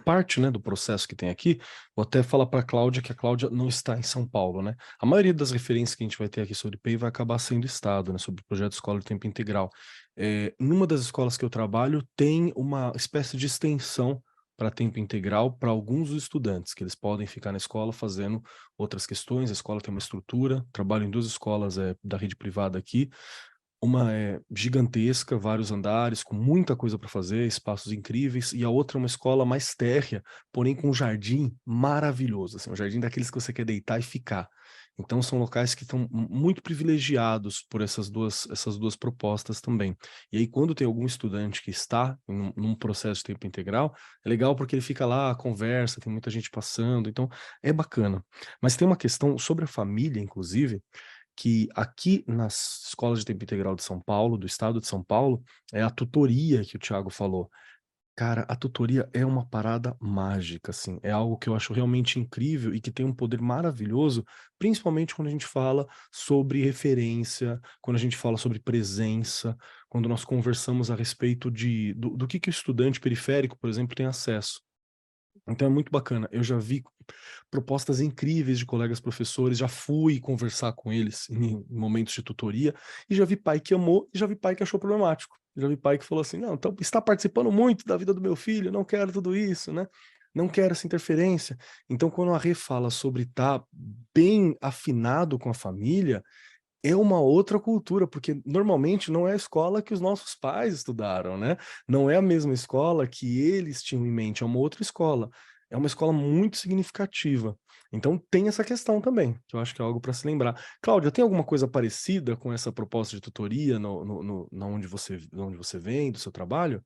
parte, né, do processo que tem aqui, vou até falar para a Cláudia que a Cláudia não está em São Paulo, né? A maioria das referências que a gente vai ter aqui sobre PEI vai acabar sendo Estado, né, sobre o projeto Escola de Tempo Integral. Numa das escolas que eu trabalho, tem uma espécie de extensão para tempo integral para alguns dos estudantes, que eles podem ficar na escola fazendo outras questões. A escola tem uma estrutura, trabalho em duas escolas da rede privada aqui, uma é gigantesca, vários andares, com muita coisa para fazer, espaços incríveis, e a outra é uma escola mais térrea, porém com um jardim maravilhoso, assim, um jardim daqueles que você quer deitar e ficar. Então são locais que estão muito privilegiados por essas duas propostas também. E aí quando tem algum estudante que está num processo de tempo integral, é legal porque ele fica lá, conversa, tem muita gente passando, então é bacana. Mas tem uma questão sobre a família, inclusive, que aqui nas escolas de tempo integral de São Paulo, do estado de São Paulo, é a tutoria que o Thiago falou. Cara, a tutoria é uma parada mágica, assim, é algo que eu acho realmente incrível e que tem um poder maravilhoso, principalmente quando a gente fala sobre referência, quando a gente fala sobre presença, quando nós conversamos a respeito do que o estudante periférico, por exemplo, tem acesso. Então é muito bacana. Eu já vi propostas incríveis de colegas professores, já fui conversar com eles em momentos de tutoria, e já vi pai que amou, e já vi pai que achou problemático. Já vi pai que falou assim, não, então está participando muito da vida do meu filho, não quero tudo isso, né? Não quero essa interferência. Então, quando a Rê fala sobre estar bem afinado com a família, é uma outra cultura, porque normalmente não é a escola que os nossos pais estudaram, né? Não é a mesma escola que eles tinham em mente, é uma outra escola. É uma escola muito significativa. Então tem essa questão também, que eu acho que é algo para se lembrar. Cláudia, tem alguma coisa parecida com essa proposta de tutoria na onde você vem, do seu trabalho?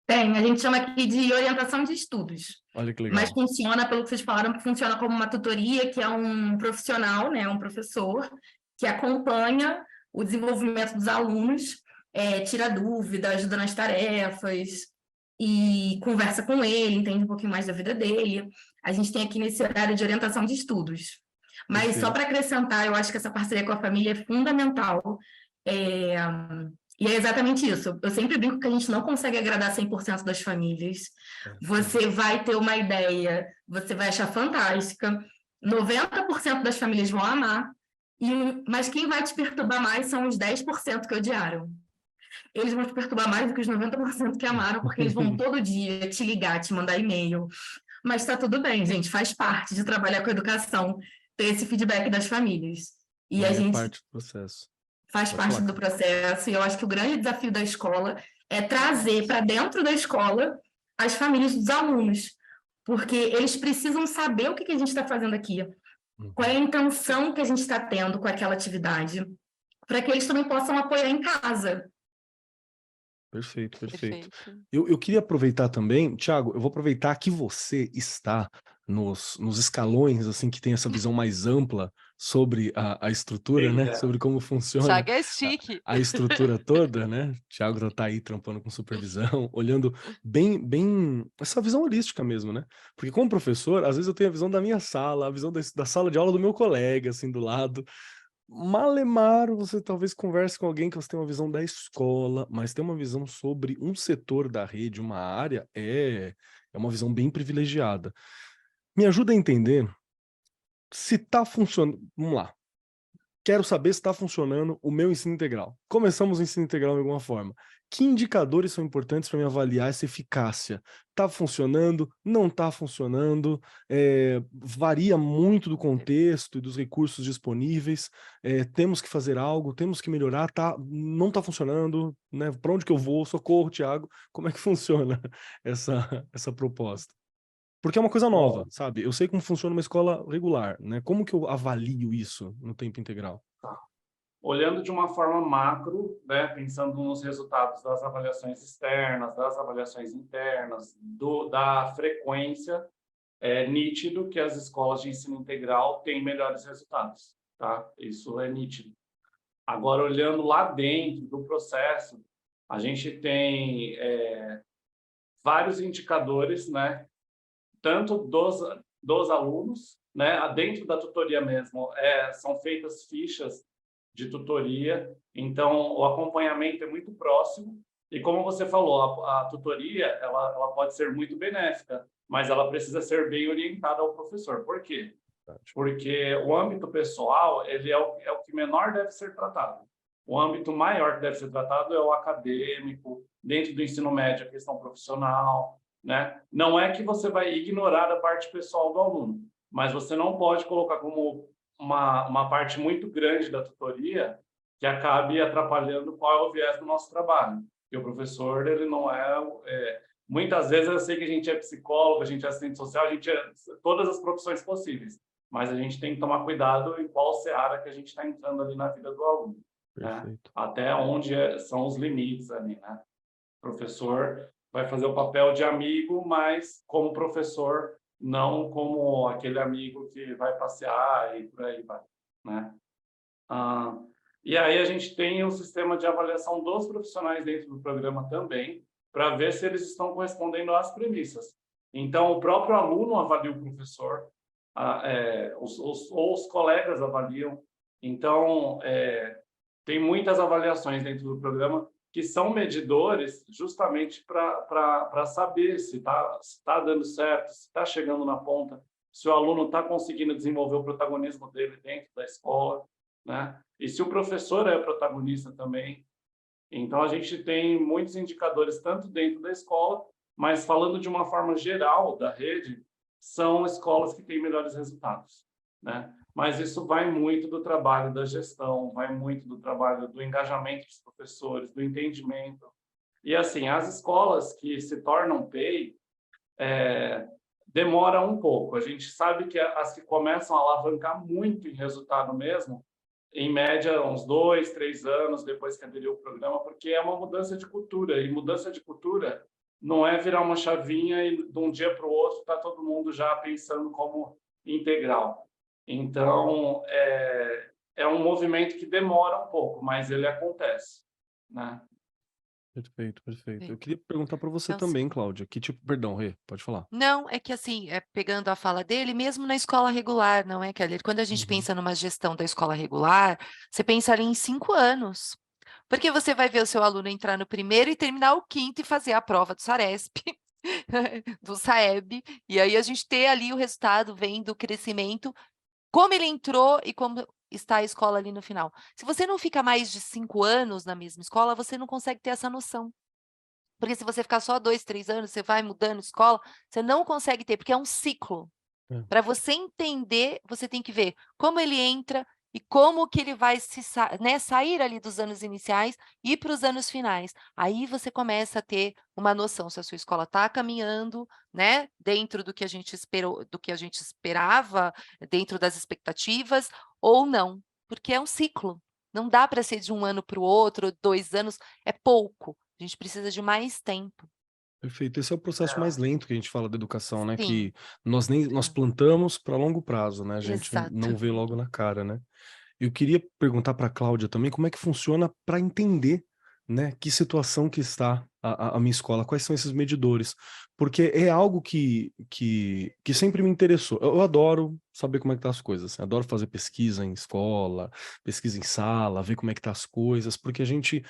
Tem, a gente chama aqui de orientação de estudos, Olha que mas legal. funciona, pelo que vocês falaram, que funciona como uma tutoria, que é um profissional, né, um professor, que acompanha o desenvolvimento dos alunos, tira dúvida, ajuda nas tarefas e conversa com ele, entende um pouquinho mais da vida dele. A gente tem aqui nesse horário de orientação de estudos. Mas só Perfeito. para acrescentar, eu acho que essa parceria com a família é fundamental. É, E é exatamente isso. Eu sempre brinco que a gente não consegue agradar 100% das famílias. Você vai ter uma ideia, você vai achar fantástica, 90% das famílias vão amar, mas quem vai te perturbar mais são os 10% que odiaram. Eles vão te perturbar mais do que os 90% que amaram, porque eles vão todo dia te ligar, te mandar e-mail. Mas está tudo bem, gente, faz parte de trabalhar com educação, ter esse feedback das famílias. E a É gente parte do processo. faz Pode parte falar, do cara. processo, e eu acho que o grande desafio da escola é trazer para dentro da escola as famílias dos alunos, porque eles precisam saber o que a gente está fazendo aqui, qual é a intenção que a gente está tendo com aquela atividade, para que eles também possam apoiar em casa. Perfeito, perfeito. Perfeito. Eu queria aproveitar também, Thiago, eu vou aproveitar que você está nos escalões, assim, que tem essa visão mais ampla sobre a estrutura, né? Sobre como funciona Thiago é chique. a estrutura toda, né? Thiago tá aí trampando com supervisão, olhando bem essa visão holística mesmo, né? Porque como professor, às vezes eu tenho a visão da minha sala, a visão da sala de aula do meu colega, assim, do lado. malemar, você talvez converse com alguém que você tem uma visão da escola, mas tem uma visão sobre um setor da rede, uma área, é uma visão bem privilegiada. Me ajuda a entender se está funcionando. Vamos lá. Quero saber se está funcionando o meu ensino integral. Começamos o ensino integral de alguma forma. Que indicadores são importantes para me avaliar essa eficácia? Está funcionando? Não está funcionando? Varia muito do contexto e dos recursos disponíveis. Temos que fazer algo, temos que melhorar. Não está funcionando, né? Para onde que eu vou? Socorro, Thiago. Como é que funciona essa proposta? Porque é uma coisa nova, sabe? Eu sei como funciona uma escola regular, né? Como que eu avalio isso no tempo integral? Olhando de uma forma macro, né, pensando nos resultados das avaliações externas, das avaliações internas, da frequência, é nítido que as escolas de ensino integral têm melhores resultados, tá? Isso é nítido. Agora, olhando lá dentro do processo, a gente tem vários indicadores, né, tanto dos alunos, né, dentro da tutoria mesmo, são feitas fichas de tutoria, então o acompanhamento é muito próximo, e como você falou, a tutoria ela pode ser muito benéfica, mas ela precisa ser bem orientada ao professor. Por quê? Porque o âmbito pessoal, ele é o que menor deve ser tratado. O âmbito maior que deve ser tratado é o acadêmico, dentro do ensino médio, a questão profissional, né? Não é que você vai ignorar a parte pessoal do aluno, mas você não pode colocar como uma parte muito grande da tutoria que acabe atrapalhando qual é o viés do nosso trabalho. Porque o professor, ele não muitas vezes eu sei que a gente é psicólogo, a gente é assistente social, a gente é todas as profissões possíveis, mas a gente tem que tomar cuidado em qual seara que a gente está entrando ali na vida do aluno. Né? Até onde são os limites ali, né? O professor vai fazer o papel de amigo, mas como professor, não como aquele amigo que vai passear e por aí vai, né? E aí a gente tem um sistema de avaliação dos profissionais dentro do programa também, para ver se eles estão correspondendo às premissas. Então, o próprio aluno avalia o professor, ou os colegas avaliam. Então, tem muitas avaliações dentro do programa que são medidores justamente para saber se está dando certo, se está chegando na ponta, se o aluno está conseguindo desenvolver o protagonismo dele dentro da escola, né? E se o professor é protagonista também. Então, a gente tem muitos indicadores, tanto dentro da escola, mas falando de uma forma geral da rede, são escolas que têm melhores resultados, né? Mas isso vai muito do trabalho da gestão, vai muito do trabalho do engajamento dos professores, do entendimento. E, assim, as escolas que se tornam PEI demoram um pouco. A gente sabe que as que começam a alavancar muito em resultado mesmo, em média, uns 2, 3 anos depois que aderiu o programa, porque é uma mudança de cultura. E mudança de cultura não é virar uma chavinha e de um dia para o outro está todo mundo já pensando como integral. Então, é um movimento que demora um pouco, mas ele acontece, né? Perfeito, perfeito. Eu queria perguntar para você Então, também, Cláudia, que tipo... Perdão, Rê, pode falar. não, é que assim, pegando a fala dele, mesmo na escola regular, não é, Keller? Quando a gente pensa numa gestão da escola regular, você pensa ali em 5 anos. Porque você vai ver o seu aluno entrar no primeiro e terminar o quinto e fazer a prova do Saresp, do Saeb, e aí a gente ter ali o resultado, vendo o crescimento, como ele entrou e como está a escola ali no final. Se você não fica mais de 5 anos na mesma escola, você não consegue ter essa noção. Porque se você ficar só 2, 3 anos, você vai mudando de escola, você não consegue ter, porque é um ciclo. Para você entender, você tem que ver como ele entra e como que ele vai sair ali dos anos iniciais e ir para os anos finais. Aí você começa a ter uma noção se a sua escola está caminhando, né, dentro do que a gente esperou, do que a gente esperava, dentro das expectativas, ou não, porque é um ciclo. Não dá para ser de um ano para o outro, 2 anos, é pouco. A gente precisa de mais tempo. Perfeito. Esse é o processo mais lento que a gente fala da educação, né? Sim. Que nós plantamos para longo prazo, né? A gente não vê Exato. logo na cara, né? Eu queria perguntar para a Cláudia também como é que funciona para entender, né, que situação que está a minha escola? Quais são esses medidores? Porque é algo que sempre me interessou. Eu adoro saber como é que tá as coisas. Assim, adoro fazer pesquisa em escola, pesquisa em sala, ver como é que tá as coisas, porque a gente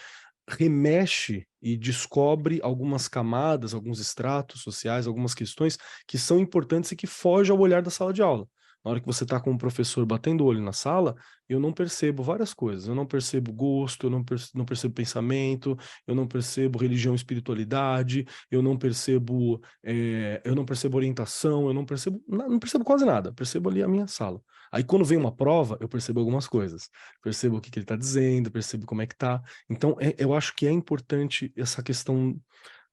remexe e descobre algumas camadas, alguns estratos sociais, algumas questões que são importantes e que fogem ao olhar da sala de aula. Na hora que você está com o professor batendo o olho na sala, eu não percebo várias coisas. Eu não percebo gosto, eu não percebo pensamento, eu não percebo religião e espiritualidade, eu não percebo orientação, não percebo quase nada. Percebo ali a minha sala. Aí quando vem uma prova, eu percebo algumas coisas. Percebo o que ele está dizendo, percebo como é que tá. Então, eu acho que é importante essa questão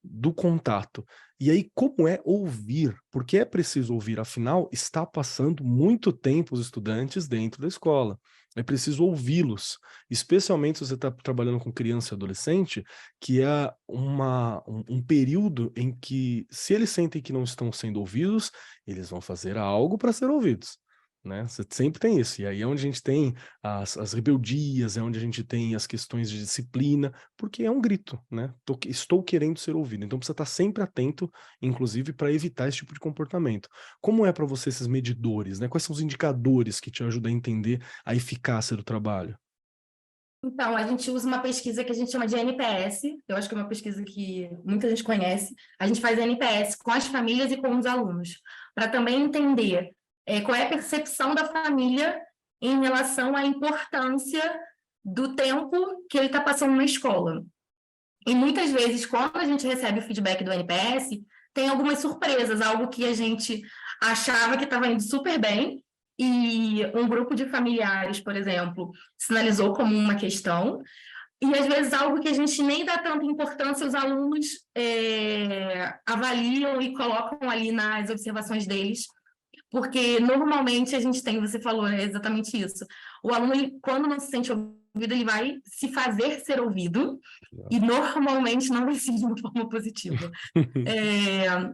do contato. E aí, como é ouvir? Porque é preciso ouvir, afinal, está passando muito tempo os estudantes dentro da escola. É preciso ouvi-los, especialmente se você está trabalhando com criança e adolescente, que é um período em que, se eles sentem que não estão sendo ouvidos, eles vão fazer algo para ser ouvidos. Né? Você sempre tem isso, e aí é onde a gente tem as rebeldias, é onde a gente tem as questões de disciplina, porque é um grito, né? Estou querendo ser ouvido, então precisa estar sempre atento, inclusive, para evitar esse tipo de comportamento. Como é para você esses medidores, né? Quais são os indicadores que te ajudam a entender a eficácia do trabalho? Então, a gente usa uma pesquisa que a gente chama de NPS, eu acho que é uma pesquisa que muita gente conhece. A gente faz NPS com as famílias e com os alunos, para também entender qual é a percepção da família em relação à importância do tempo que ele está passando na escola. E muitas vezes, quando a gente recebe o feedback do NPS, tem algumas surpresas, algo que a gente achava que estava indo super bem, e um grupo de familiares, por exemplo, sinalizou como uma questão, e às vezes algo que a gente nem dá tanta importância, os alunos avaliam e colocam ali nas observações deles, porque normalmente a gente tem, você falou, né, exatamente isso. O aluno, quando não se sente ouvido, ele vai se fazer ser ouvido, e normalmente não vai ser de uma forma positiva.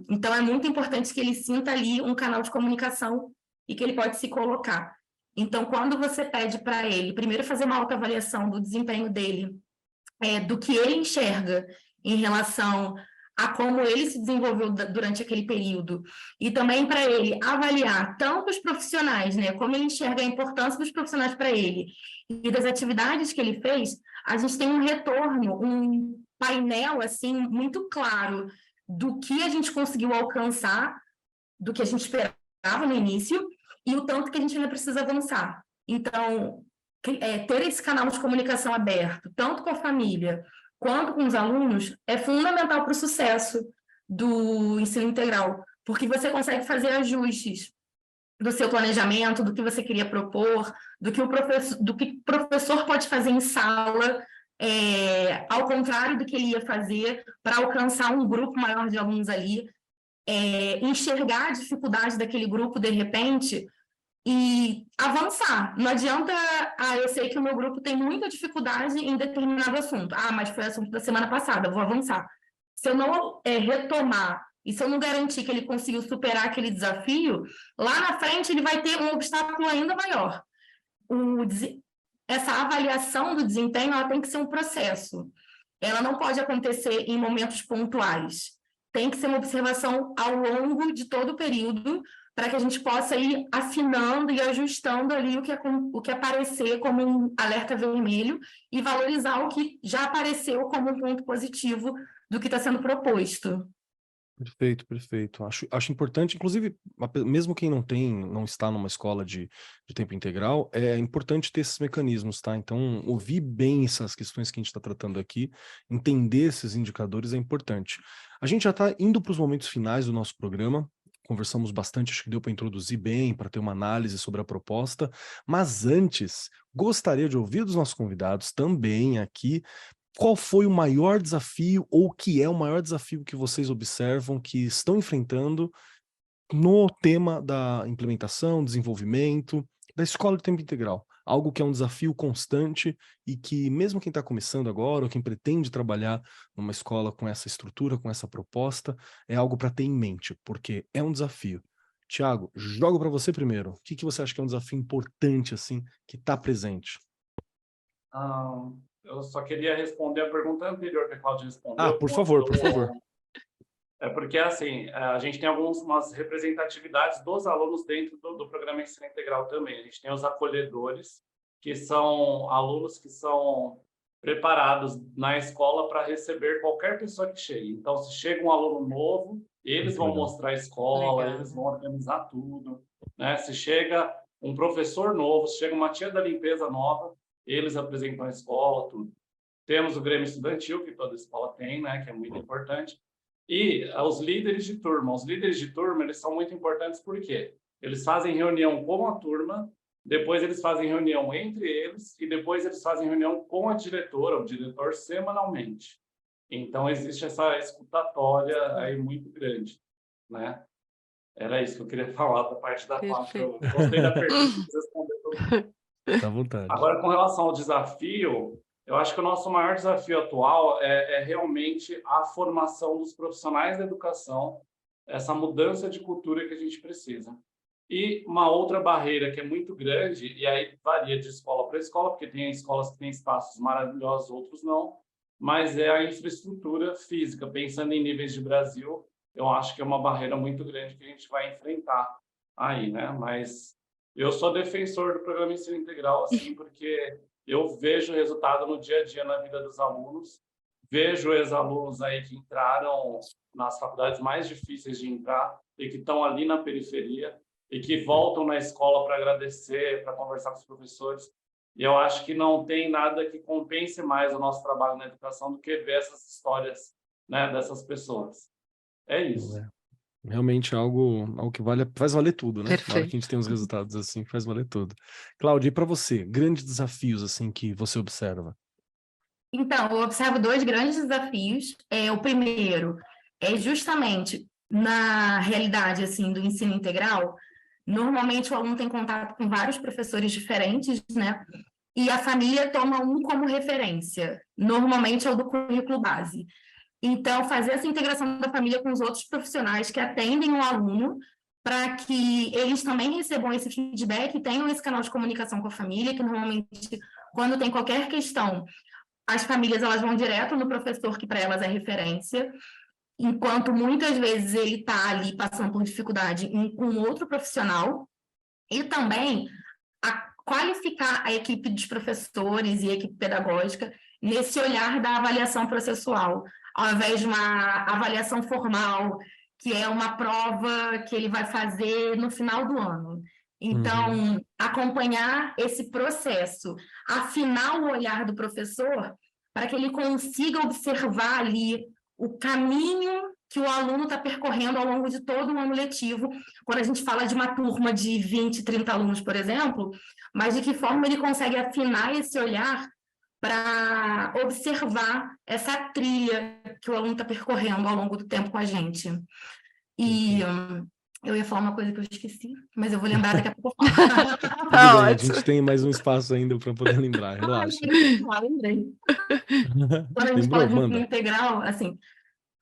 Então, é muito importante que ele sinta ali um canal de comunicação e que ele pode se colocar. Então, quando você pede para ele, primeiro fazer uma autoavaliação do desempenho dele, do que ele enxerga em relação a como ele se desenvolveu durante aquele período, e também para ele avaliar tanto os profissionais, né, como ele enxerga a importância dos profissionais para ele, e das atividades que ele fez, a gente tem um retorno, um painel, assim, muito claro do que a gente conseguiu alcançar, do que a gente esperava no início, e o tanto que a gente ainda precisa avançar. Então, ter esse canal de comunicação aberto, tanto com a família quanto com os alunos, é fundamental para o sucesso do ensino integral, porque você consegue fazer ajustes do seu planejamento, do que você queria propor, do que o professor pode fazer em sala, ao contrário do que ele ia fazer para alcançar um grupo maior de alunos ali, enxergar a dificuldade daquele grupo de repente e avançar. Não adianta, eu sei que o meu grupo tem muita dificuldade em determinado assunto. Mas foi assunto da semana passada, vou avançar. Se eu não retomar e se eu não garantir que ele conseguiu superar aquele desafio, lá na frente ele vai ter um obstáculo ainda maior. Essa avaliação do desempenho, ela tem que ser um processo. Ela não pode acontecer em momentos pontuais. Tem que ser uma observação ao longo de todo o período, para que a gente possa ir afinando e ajustando ali o que aparecer como um alerta vermelho e valorizar o que já apareceu como um ponto positivo do que está sendo proposto. Perfeito, perfeito. Acho importante, inclusive, mesmo quem não está numa escola de tempo integral, é importante ter esses mecanismos, tá? Então, ouvir bem essas questões que a gente está tratando aqui, entender esses indicadores é importante. A gente já está indo para os momentos finais do nosso programa, conversamos bastante, acho que deu para introduzir bem, para ter uma análise sobre a proposta, mas antes, gostaria de ouvir dos nossos convidados também aqui, qual foi o maior desafio ou o que é o maior desafio que vocês observam que estão enfrentando no tema da implementação, desenvolvimento da escola de tempo integral? Algo que é um desafio constante e que mesmo quem está começando agora ou quem pretende trabalhar numa escola com essa estrutura, com essa proposta, é algo para ter em mente, porque é um desafio. Tiago, jogo para você primeiro. O que você acha que é um desafio importante assim que está presente? eu só queria responder a pergunta anterior que a Cláudia respondeu. Por favor, por favor. É porque, assim, a gente tem algumas representatividades dos alunos dentro do programa Ensino Integral também. A gente tem os acolhedores, que são alunos que são preparados na escola para receber qualquer pessoa que chegue. Então, se chega um aluno novo, eles vão mostrar a escola, Legal. eles vão organizar tudo, né? Se chega um professor novo, se chega uma tia da limpeza nova, eles apresentam a escola, tudo. Temos o Grêmio Estudantil, que toda escola tem, né? Que é muito importante. E os líderes de turma. Os líderes de turma, eles são muito importantes porque eles fazem reunião com a turma, depois eles fazem reunião entre eles e depois eles fazem reunião com a diretora, o diretor, semanalmente. Então, existe essa escutatória aí muito grande, né? Era isso que eu queria falar da parte da FAP. Eu gostei da pergunta, quis responder tudo. Tá à vontade. Agora, com relação ao desafio, eu acho que o nosso maior desafio atual é realmente a formação dos profissionais da educação, essa mudança de cultura que a gente precisa. E uma outra barreira que é muito grande, e aí varia de escola para escola, porque tem escolas que têm espaços maravilhosos, outros não, mas é a infraestrutura física. Pensando em níveis de Brasil, eu acho que é uma barreira muito grande que a gente vai enfrentar aí, né? Mas eu sou defensor do programa Ensino Integral, assim, porque eu vejo resultado no dia a dia na vida dos alunos, vejo ex-alunos aí que entraram nas faculdades mais difíceis de entrar e que estão ali na periferia e que voltam na escola para agradecer, para conversar com os professores. E eu acho que não tem nada que compense mais o nosso trabalho na educação do que ver essas histórias, né, dessas pessoas. É isso. Realmente algo que faz valer tudo, né? Na hora que a Perfeito. gente tem os resultados assim, faz valer tudo. Cláudia, e para você, grandes desafios assim que você observa? Então, eu observo dois grandes desafios. O primeiro é justamente na realidade assim do ensino integral. Normalmente o aluno tem contato com vários professores diferentes, né? E a família toma um como referência. Normalmente é o do currículo base. Então, fazer essa integração da família com os outros profissionais que atendem o aluno, para que eles também recebam esse feedback e tenham esse canal de comunicação com a família, que normalmente, quando tem qualquer questão, as famílias elas vão direto no professor, que para elas é referência, enquanto muitas vezes ele está ali passando por dificuldade com outro profissional, e também qualificar a equipe dos professores e a equipe pedagógica nesse olhar da avaliação processual, ao invés de uma avaliação formal, que é uma prova que ele vai fazer no final do ano. Então, acompanhar esse processo, afinar o olhar do professor para que ele consiga observar ali o caminho que o aluno está percorrendo ao longo de todo o ano letivo, quando a gente fala de uma turma de 20, 30 alunos, por exemplo, mas de que forma ele consegue afinar esse olhar para observar essa trilha que o aluno está percorrendo ao longo do tempo com a gente. E eu ia falar uma coisa que eu esqueci, mas eu vou lembrar daqui a pouco. Tudo bem, a gente tem mais um espaço ainda para poder lembrar, relaxa. Lembrei. Quando a gente fala de ensino integral, assim,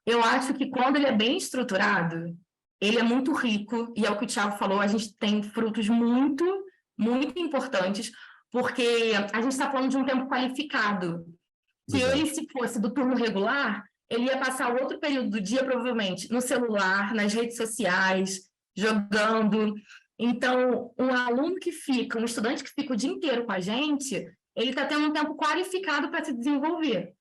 eu acho que quando ele é bem estruturado, ele é muito rico, e é o que o Thiago falou, a gente tem frutos muito, muito importantes, porque a gente está falando de um tempo qualificado. Se ele, se fosse do turno regular, ele ia passar o outro período do dia, provavelmente, no celular, nas redes sociais, jogando. Então, um estudante que fica o dia inteiro com a gente, ele está tendo um tempo qualificado para se desenvolver,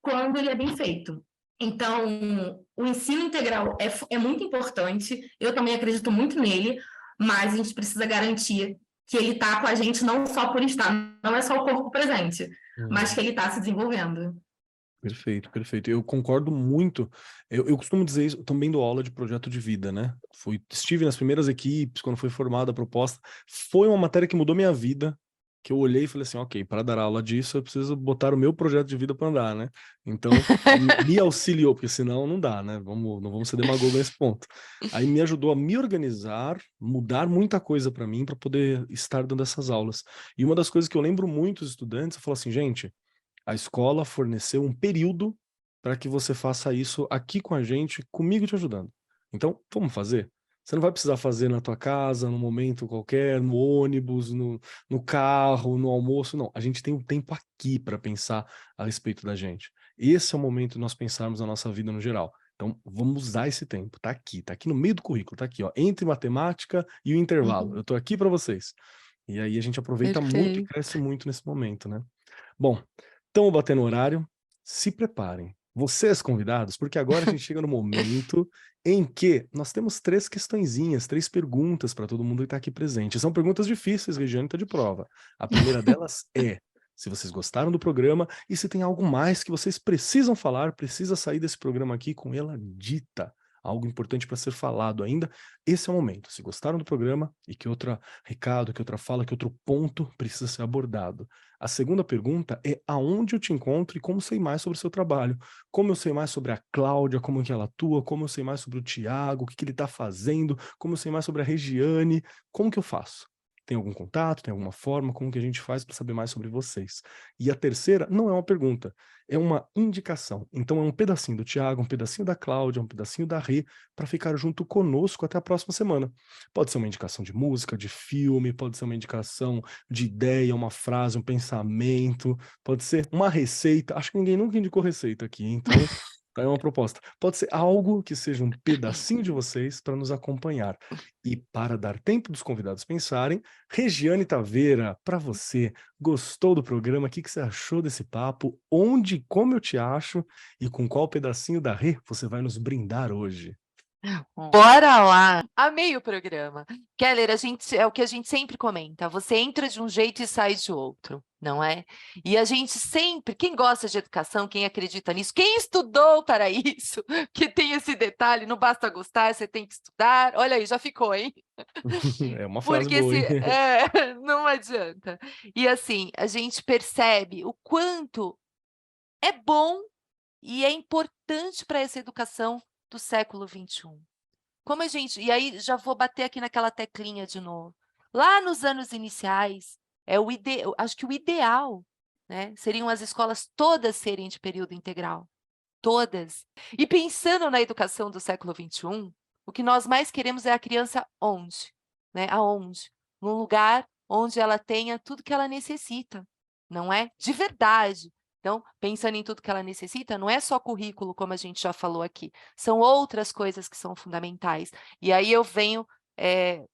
quando ele é bem feito. Então, o ensino integral é muito importante, eu também acredito muito nele, mas a gente precisa garantir que ele está com a gente não só por estar, não é só o corpo presente, mas que ele está se desenvolvendo. Perfeito, perfeito. Eu concordo muito. Eu costumo dizer isso, eu também dou aula de projeto de vida, né? Estive nas primeiras equipes, quando foi formada a proposta. Foi uma matéria que mudou minha vida, que eu olhei e falei assim, ok, para dar aula disso, eu preciso botar o meu projeto de vida para andar, né? Então, me auxiliou, porque senão não dá, né? Não vamos ser demagogo nesse ponto. Aí me ajudou a me organizar, mudar muita coisa para mim, para poder estar dando essas aulas. E uma das coisas que eu lembro muito dos estudantes, eu falo assim, gente, a escola forneceu um período para que você faça isso aqui com a gente, comigo te ajudando. Então, vamos fazer? Você não vai precisar fazer na tua casa, num momento qualquer, no ônibus, no carro, no almoço, não. A gente tem um tempo aqui para pensar a respeito da gente. Esse é o momento de nós pensarmos a nossa vida no geral. Então, vamos usar esse tempo. Tá aqui no meio do currículo, tá aqui, ó, entre matemática e o intervalo. Eu tô aqui para vocês. E aí a gente aproveita muito e Perfeito. cresce muito nesse momento, né? Bom, estamos batendo o horário. Se preparem. Vocês convidados, porque agora a gente chega no momento em que nós temos 3 questõezinhas, 3 perguntas para todo mundo que está aqui presente. São perguntas difíceis, Regiane está de prova. A primeira delas é se vocês gostaram do programa e se tem algo mais que vocês precisam falar, precisa sair desse programa aqui com ela dita. Algo importante para ser falado ainda. Esse é o momento. Se gostaram do programa e que outro recado, que outra fala, que outro ponto precisa ser abordado. A segunda pergunta é aonde eu te encontro e como sei mais sobre o seu trabalho. Como eu sei mais sobre a Cláudia, como que ela atua, como eu sei mais sobre o Tiago, o que ele está fazendo, como eu sei mais sobre a Regiane, como que eu faço? Tem algum contato, tem alguma forma, como que a gente faz para saber mais sobre vocês? E a terceira não é uma pergunta, é uma indicação. Então é um pedacinho do Tiago, um pedacinho da Cláudia, um pedacinho da Rê, para ficar junto conosco até a próxima semana. Pode ser uma indicação de música, de filme, pode ser uma indicação de ideia, uma frase, um pensamento, pode ser uma receita. Acho que ninguém nunca indicou receita aqui, então tá aí uma proposta. Pode ser algo que seja um pedacinho de vocês para nos acompanhar. E para dar tempo dos convidados pensarem, Regiane Taveira, para você, gostou do programa? O que você achou desse papo? Onde, como eu te acho? E com qual pedacinho da Rê você vai nos brindar hoje? Bora lá! Amei o programa. Keller, é o que a gente sempre comenta, você entra de um jeito e sai de outro, não é? E a gente sempre, quem gosta de educação, quem acredita nisso, quem estudou para isso, que tem esse detalhe, não basta gostar, você tem que estudar. Olha aí, já ficou, hein? É uma frase Porque boa, hein? não adianta. E assim, a gente percebe o quanto é bom e é importante para essa educação do século XXI. Como a gente, e aí já vou bater aqui naquela teclinha de novo. Lá nos anos iniciais, acho que o ideal, né, seriam as escolas todas serem de período integral, todas. E pensando na educação do século XXI, o que nós mais queremos é a criança onde? Né? Aonde? Num lugar onde ela tenha tudo que ela necessita, não é? De verdade. Então, pensando em tudo que ela necessita, não é só currículo, como a gente já falou aqui, são outras coisas que são fundamentais. E aí eu venho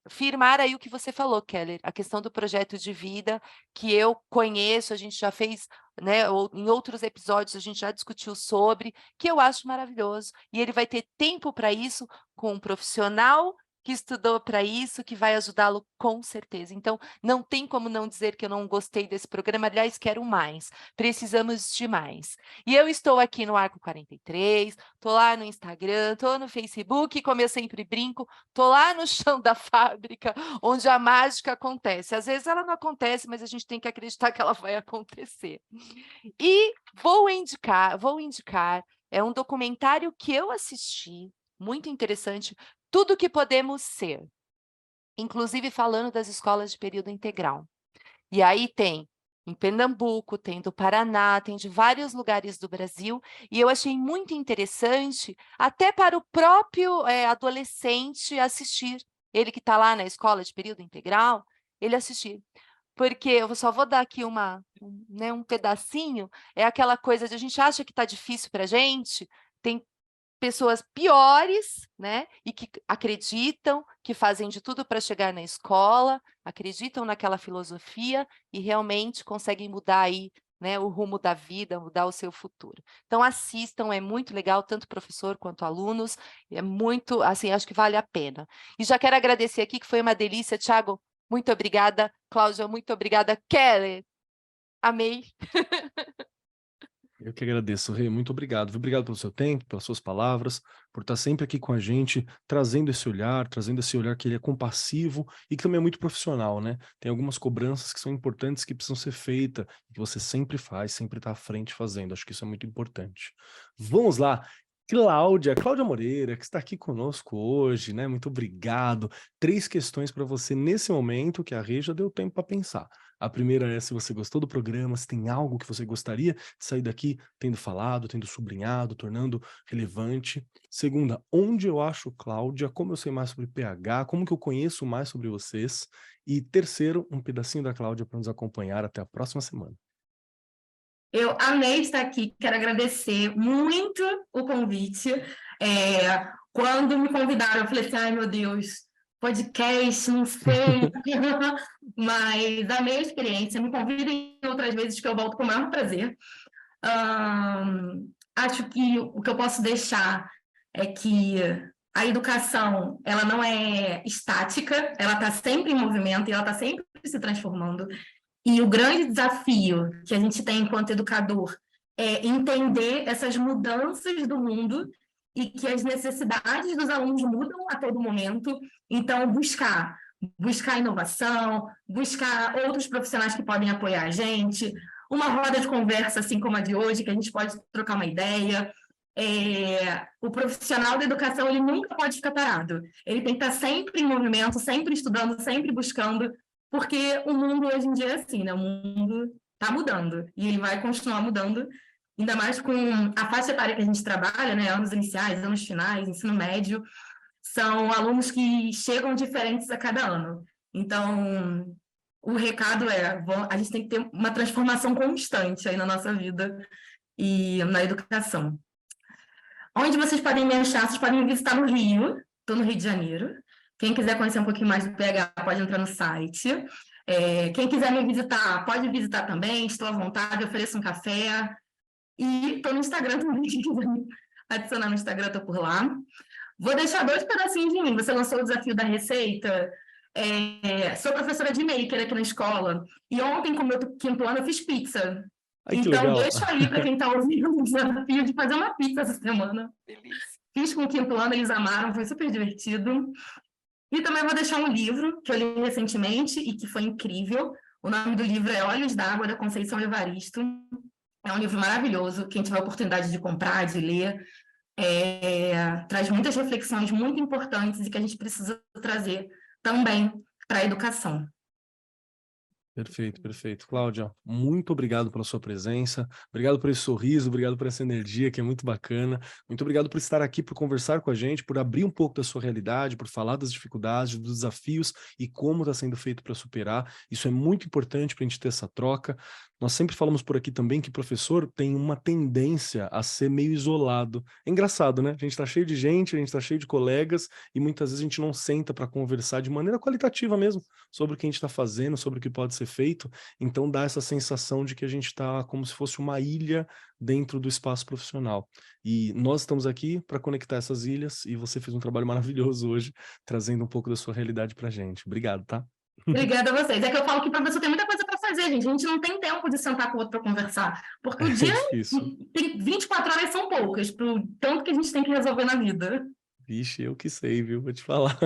firmar aí o que você falou, Keller, a questão do projeto de vida, que eu conheço, a gente já fez, né, em outros episódios a gente já discutiu sobre, que eu acho maravilhoso. E ele vai ter tempo para isso com um profissional que estudou para isso, que vai ajudá-lo com certeza. Então, não tem como não dizer que eu não gostei desse programa, aliás, quero mais, precisamos de mais. E eu estou aqui no Arco 43, estou lá no Instagram, estou no Facebook, como eu sempre brinco, estou lá no chão da fábrica, onde a mágica acontece. Às vezes ela não acontece, mas a gente tem que acreditar que ela vai acontecer. E vou indicar, é um documentário que eu assisti, muito interessante, Tudo que Podemos Ser, inclusive falando das escolas de período integral. E aí tem em Pernambuco, tem do Paraná, tem de vários lugares do Brasil, e eu achei muito interessante, até para o próprio adolescente assistir, ele que está lá na escola de período integral, ele assistir. Porque eu só vou dar aqui um pedacinho, é aquela coisa de a gente acha que está difícil para a gente, tem pessoas piores, né, e que acreditam, que fazem de tudo para chegar na escola, acreditam naquela filosofia e realmente conseguem mudar aí, né, o rumo da vida, mudar o seu futuro. Então assistam, é muito legal, tanto professor quanto alunos, é muito, assim, acho que vale a pena. E já quero agradecer aqui, que foi uma delícia, Thiago, muito obrigada, Cláudia, muito obrigada, Kelly, amei. Eu que agradeço, Rê, muito obrigado. Obrigado pelo seu tempo, pelas suas palavras, por estar sempre aqui com a gente, trazendo esse olhar que ele é compassivo e que também é muito profissional, né? Tem algumas cobranças que são importantes que precisam ser feitas, que você sempre faz, sempre está à frente fazendo. Acho que isso é muito importante. Vamos lá. Cláudia Moreira, que está aqui conosco hoje, né? Muito obrigado. 3 questões para você nesse momento, que a Rê já deu tempo para pensar. A primeira é se você gostou do programa, se tem algo que você gostaria de sair daqui tendo falado, tendo sublinhado, tornando relevante. Segunda, onde eu acho Cláudia, como eu sei mais sobre pH, como que eu conheço mais sobre vocês. E terceiro, um pedacinho da Cláudia para nos acompanhar até a próxima semana. Eu amei estar aqui, quero agradecer muito o convite. Quando me convidaram, eu falei assim, ai meu Deus, podcast, não sei, mas amei a experiência, me convidem outras vezes que eu volto com o maior prazer. Acho que o que eu posso deixar é que a educação, ela não é estática, ela está sempre em movimento e ela está sempre se transformando. E o grande desafio que a gente tem enquanto educador é entender essas mudanças do mundo e que as necessidades dos alunos mudam a todo momento. Então, buscar inovação, buscar outros profissionais que podem apoiar a gente, uma roda de conversa assim como a de hoje, que a gente pode trocar uma ideia. O profissional da educação, ele nunca pode ficar parado. Ele tem que estar sempre em movimento, sempre estudando, sempre buscando, porque o mundo hoje em dia é assim, né? O mundo está mudando e ele vai continuar mudando, ainda mais com a faixa etária que a gente trabalha, né? Anos iniciais, anos finais, ensino médio, são alunos que chegam diferentes a cada ano. Então, o recado é, a gente tem que ter uma transformação constante aí na nossa vida e na educação. Onde vocês podem me achar? Vocês podem me visitar no Rio, estou no Rio de Janeiro. Quem quiser conhecer um pouquinho mais do PH, pode entrar no site. Quem quiser me visitar, pode visitar também, estou à vontade, ofereço um café. E estou no Instagram também, quem quiser me adicionar no Instagram, estou por lá. Vou deixar 2 pedacinhos de mim. Você lançou o desafio da receita. Sou professora de maker aqui na escola. E ontem, como eu tô 5º ano, eu fiz pizza. Ai, que Então, legal. deixa aí para quem está ouvindo o desafio de fazer uma pizza essa semana. Delícia. Fiz com o 5º ano, eles amaram, foi super divertido. E também vou deixar um livro que eu li recentemente e que foi incrível. O nome do livro é Olhos d'Água, da Conceição Evaristo. É um livro maravilhoso, quem tiver a oportunidade de comprar, de ler, traz muitas reflexões muito importantes e que a gente precisa trazer também para a educação. Perfeito, perfeito. Cláudia, muito obrigado pela sua presença, obrigado por esse sorriso, obrigado por essa energia que é muito bacana, muito obrigado por estar aqui, por conversar com a gente, por abrir um pouco da sua realidade, por falar das dificuldades, dos desafios e como está sendo feito para superar. Isso é muito importante para a gente ter essa troca. Nós sempre falamos por aqui também que professor tem uma tendência a ser meio isolado. É engraçado, né? A gente está cheio de gente, a gente está cheio de colegas e muitas vezes a gente não senta para conversar de maneira qualitativa mesmo sobre o que a gente está fazendo, sobre o que pode ser feito. Então dá essa sensação de que a gente está como se fosse uma ilha dentro do espaço profissional. E nós estamos aqui para conectar essas ilhas e você fez um trabalho maravilhoso hoje, trazendo um pouco da sua realidade para a gente. Obrigado, tá? Obrigada a vocês. É que eu falo que o professor tem muita coisa para fazer, gente. A gente não tem tempo de sentar com o outro para conversar, porque o dia difícil. tem 24 horas são poucas, pro tanto que a gente tem que resolver na vida. Vixe, eu que sei, viu? Vou te falar.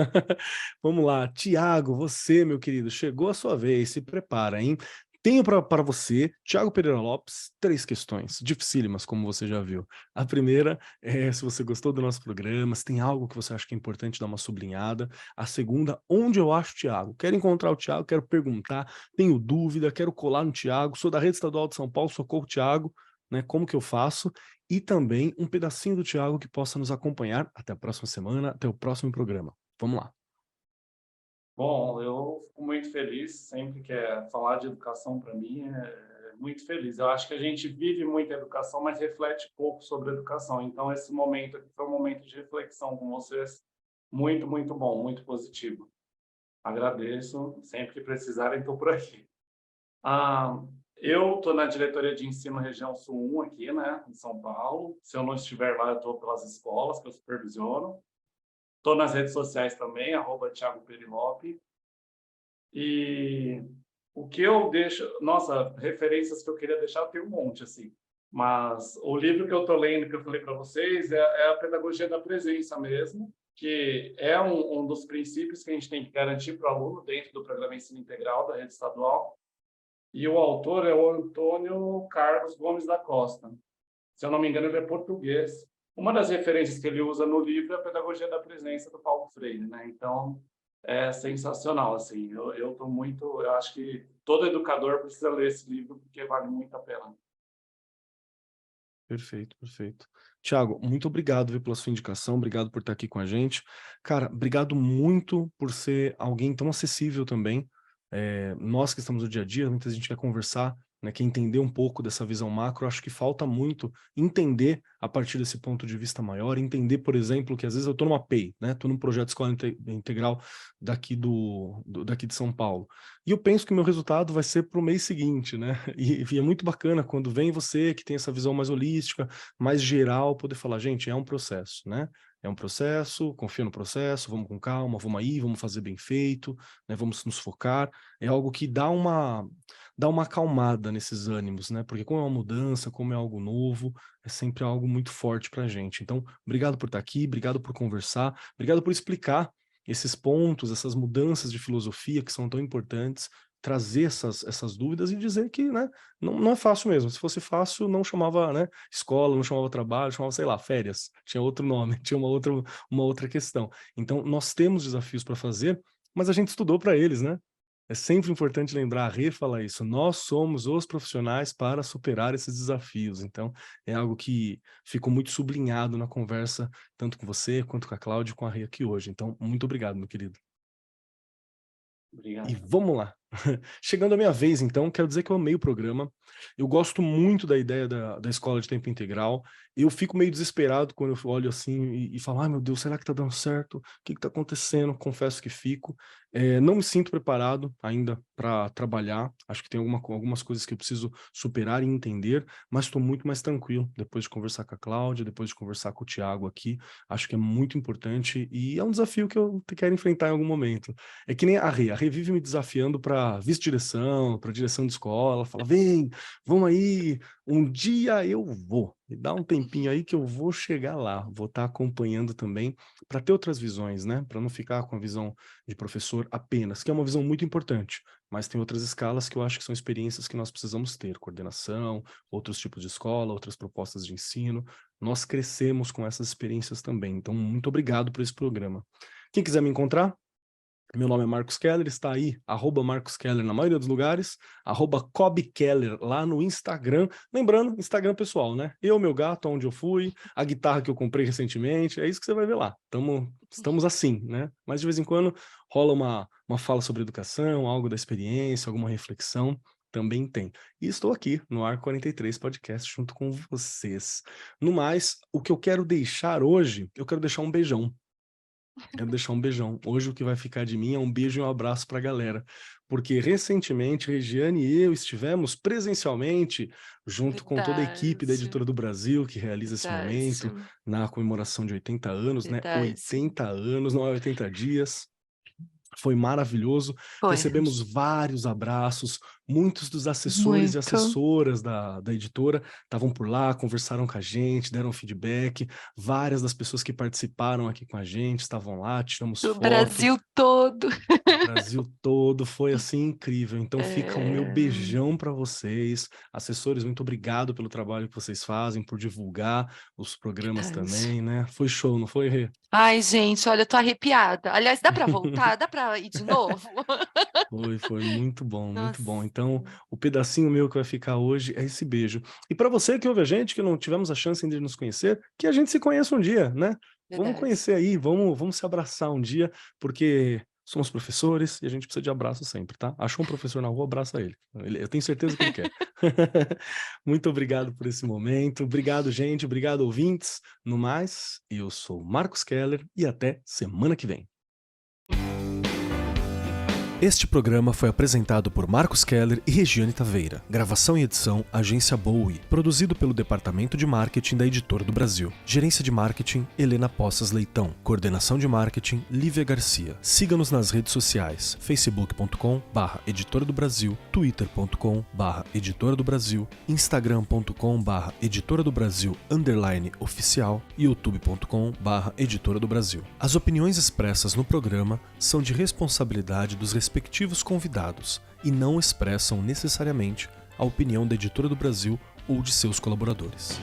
Vamos lá, Tiago, você, meu querido, chegou a sua vez, se prepara, hein? Tenho para você, Tiago Pereira Lopes, 3 questões, dificílimas, como você já viu. A primeira é se você gostou do nosso programa, se tem algo que você acha que é importante dar uma sublinhada. A segunda, onde eu acho o Tiago? Quero encontrar o Tiago, quero perguntar, tenho dúvida, quero colar no Tiago, sou da Rede Estadual de São Paulo, socorro Tiago, né? Como que eu faço? E também um pedacinho do Tiago que possa nos acompanhar até a próxima semana, até o próximo programa. Vamos lá. Bom, eu fico muito feliz, sempre que falar de educação para mim é muito feliz. Eu acho que a gente vive muita educação, mas reflete pouco sobre a educação. Então, esse momento aqui foi um momento de reflexão com vocês, muito, muito bom, muito positivo. Agradeço, sempre que precisarem, estou por aqui. Eu estou na diretoria de ensino região Sul 1 aqui, né, em São Paulo. Se eu não estiver lá, eu estou pelas escolas que eu supervisiono. Estou nas redes sociais também, @Thiago Perilope. E o que eu deixo... Nossa, referências que eu queria deixar, tem um monte, assim. Mas o livro que eu estou lendo, que eu falei para vocês, é a Pedagogia da Presença mesmo, que é um dos princípios que a gente tem que garantir para o aluno dentro do programa Ensino Integral da rede estadual. E o autor é o Antônio Carlos Gomes da Costa. Se eu não me engano, ele é português. Uma das referências que ele usa no livro é a Pedagogia da Presença, do Paulo Freire, né? Então, é sensacional, assim. Eu acho que todo educador precisa ler esse livro, porque vale muito a pena. Perfeito, perfeito. Tiago, muito obrigado, viu, pela sua indicação, obrigado por estar aqui com a gente. Cara, obrigado muito por ser alguém tão acessível também. Nós que estamos no dia a dia, muita gente quer conversar, né, quer entender um pouco dessa visão macro. Acho que falta muito entender a partir desse ponto de vista maior, entender, por exemplo, que às vezes eu estou numa PEI, né, estou num projeto de escola integral daqui daqui de São Paulo. E eu penso que o meu resultado vai ser para o mês seguinte, né? E é muito bacana quando vem você que tem essa visão mais holística, mais geral, poder falar, gente, é um processo, né? É um processo, confia no processo, vamos com calma, vamos aí, vamos fazer bem feito, né? Vamos nos focar. É algo que dá uma acalmada nesses ânimos, né? Porque como é uma mudança, como é algo novo, é sempre algo muito forte pra gente. Então, obrigado por estar aqui, obrigado por conversar, obrigado por explicar esses pontos, essas mudanças de filosofia que são tão importantes, trazer essas dúvidas e dizer que, né, não é fácil mesmo. Se fosse fácil, não chamava, né, escola, não chamava trabalho, chamava, sei lá, férias. Tinha outro nome, tinha uma outra questão. Então, nós temos desafios para fazer, mas a gente estudou para eles, né? É sempre importante lembrar, a Rê fala isso, nós somos os profissionais para superar esses desafios. Então, é algo que ficou muito sublinhado na conversa, tanto com você, quanto com a Cláudia e com a Rê aqui hoje. Então, muito obrigado, meu querido. Obrigado. E vamos lá. Chegando a minha vez, então, quero dizer que eu amei o programa. Eu gosto muito da ideia da escola de tempo integral. Eu fico meio desesperado quando eu olho assim e falo, ai meu Deus, será que tá dando certo? O que que tá acontecendo? Confesso que fico. Não me sinto preparado ainda para trabalhar. Acho que tem algumas coisas que eu preciso superar e entender, mas estou muito mais tranquilo depois de conversar com a Cláudia, depois de conversar com o Tiago aqui. Acho que é muito importante e é um desafio que eu quero enfrentar em algum momento. É que nem a Rê vive me desafiando para vice-direção, para direção de escola, fala, vem, vamos aí, um dia eu vou. Me dá um tempinho aí que eu vou chegar lá, vou estar acompanhando também, para ter outras visões, né? Para não ficar com a visão de professor apenas, que é uma visão muito importante, mas tem outras escalas que eu acho que são experiências que nós precisamos ter, coordenação, outros tipos de escola, outras propostas de ensino. Nós crescemos com essas experiências também, então muito obrigado por esse programa. Quem quiser me encontrar, meu nome é Marcos Keller, está aí, @Marcos Keller na maioria dos lugares, @CobKeller lá no Instagram. Lembrando, Instagram pessoal, né? Eu, meu gato, onde eu fui, a guitarra que eu comprei recentemente, é isso que você vai ver lá. Estamos assim, né? Mas de vez em quando rola uma fala sobre educação, algo da experiência, alguma reflexão, também tem. E estou aqui no Arco 43 Podcast junto com vocês. No mais, o que eu quero deixar hoje, eu quero deixar um beijão. Quero deixar um beijão. Hoje o que vai ficar de mim é um beijo e um abraço para a galera. Porque recentemente, Regiane e eu estivemos presencialmente, junto com toda a equipe da Verdade, Editora do Brasil, que realiza esse momento, verdade, na comemoração de 80 anos, né? verdade. 80 anos, não é 80 dias. Foi maravilhoso. Foi. Recebemos vários abraços. Muitos dos assessores e Muito. assessoras da editora estavam por lá, conversaram com a gente, deram feedback. Várias das pessoas que participaram aqui com a gente estavam lá, tiramos Do foto. Brasil todo. O Brasil todo, foi assim incrível. Então fica o meu É, beijão para vocês. Assessores, muito obrigado pelo trabalho que vocês fazem, por divulgar os programas verdade. também, né? Foi show, não foi, Rê? Ai, gente, olha, eu tô arrepiada. Aliás, dá para voltar? Dá para ir de novo? Foi muito bom, muito bom. Nossa, Então, o pedacinho meu que vai ficar hoje é esse beijo. E para você que ouve a gente, que não tivemos a chance ainda de nos conhecer, que a gente se conheça um dia, né? Vamos verdade. conhecer aí, vamos se abraçar um dia, porque somos professores e a gente precisa de abraço sempre, tá? Achou um professor na rua, abraça ele. Eu tenho certeza que ele quer. Muito obrigado por esse momento. Obrigado, gente. Obrigado, ouvintes. No mais, eu sou Marcos Keller e até semana que vem. Este programa foi apresentado por Marcos Keller e Regiane Taveira. Gravação e edição, Agência Bowie. Produzido pelo Departamento de Marketing da Editora do Brasil. Gerência de Marketing, Helena Poças Leitão. Coordenação de Marketing, Lívia Garcia. Siga-nos nas redes sociais, facebook.com/Editora do Brasil, twitter.com/Editora do Brasil, instagram.com/Editora do Brasil _oficial e youtube.com/Editora do Brasil. As opiniões expressas no programa são de responsabilidade dos respectivos convidados e não expressam necessariamente a opinião da Editora do Brasil ou de seus colaboradores.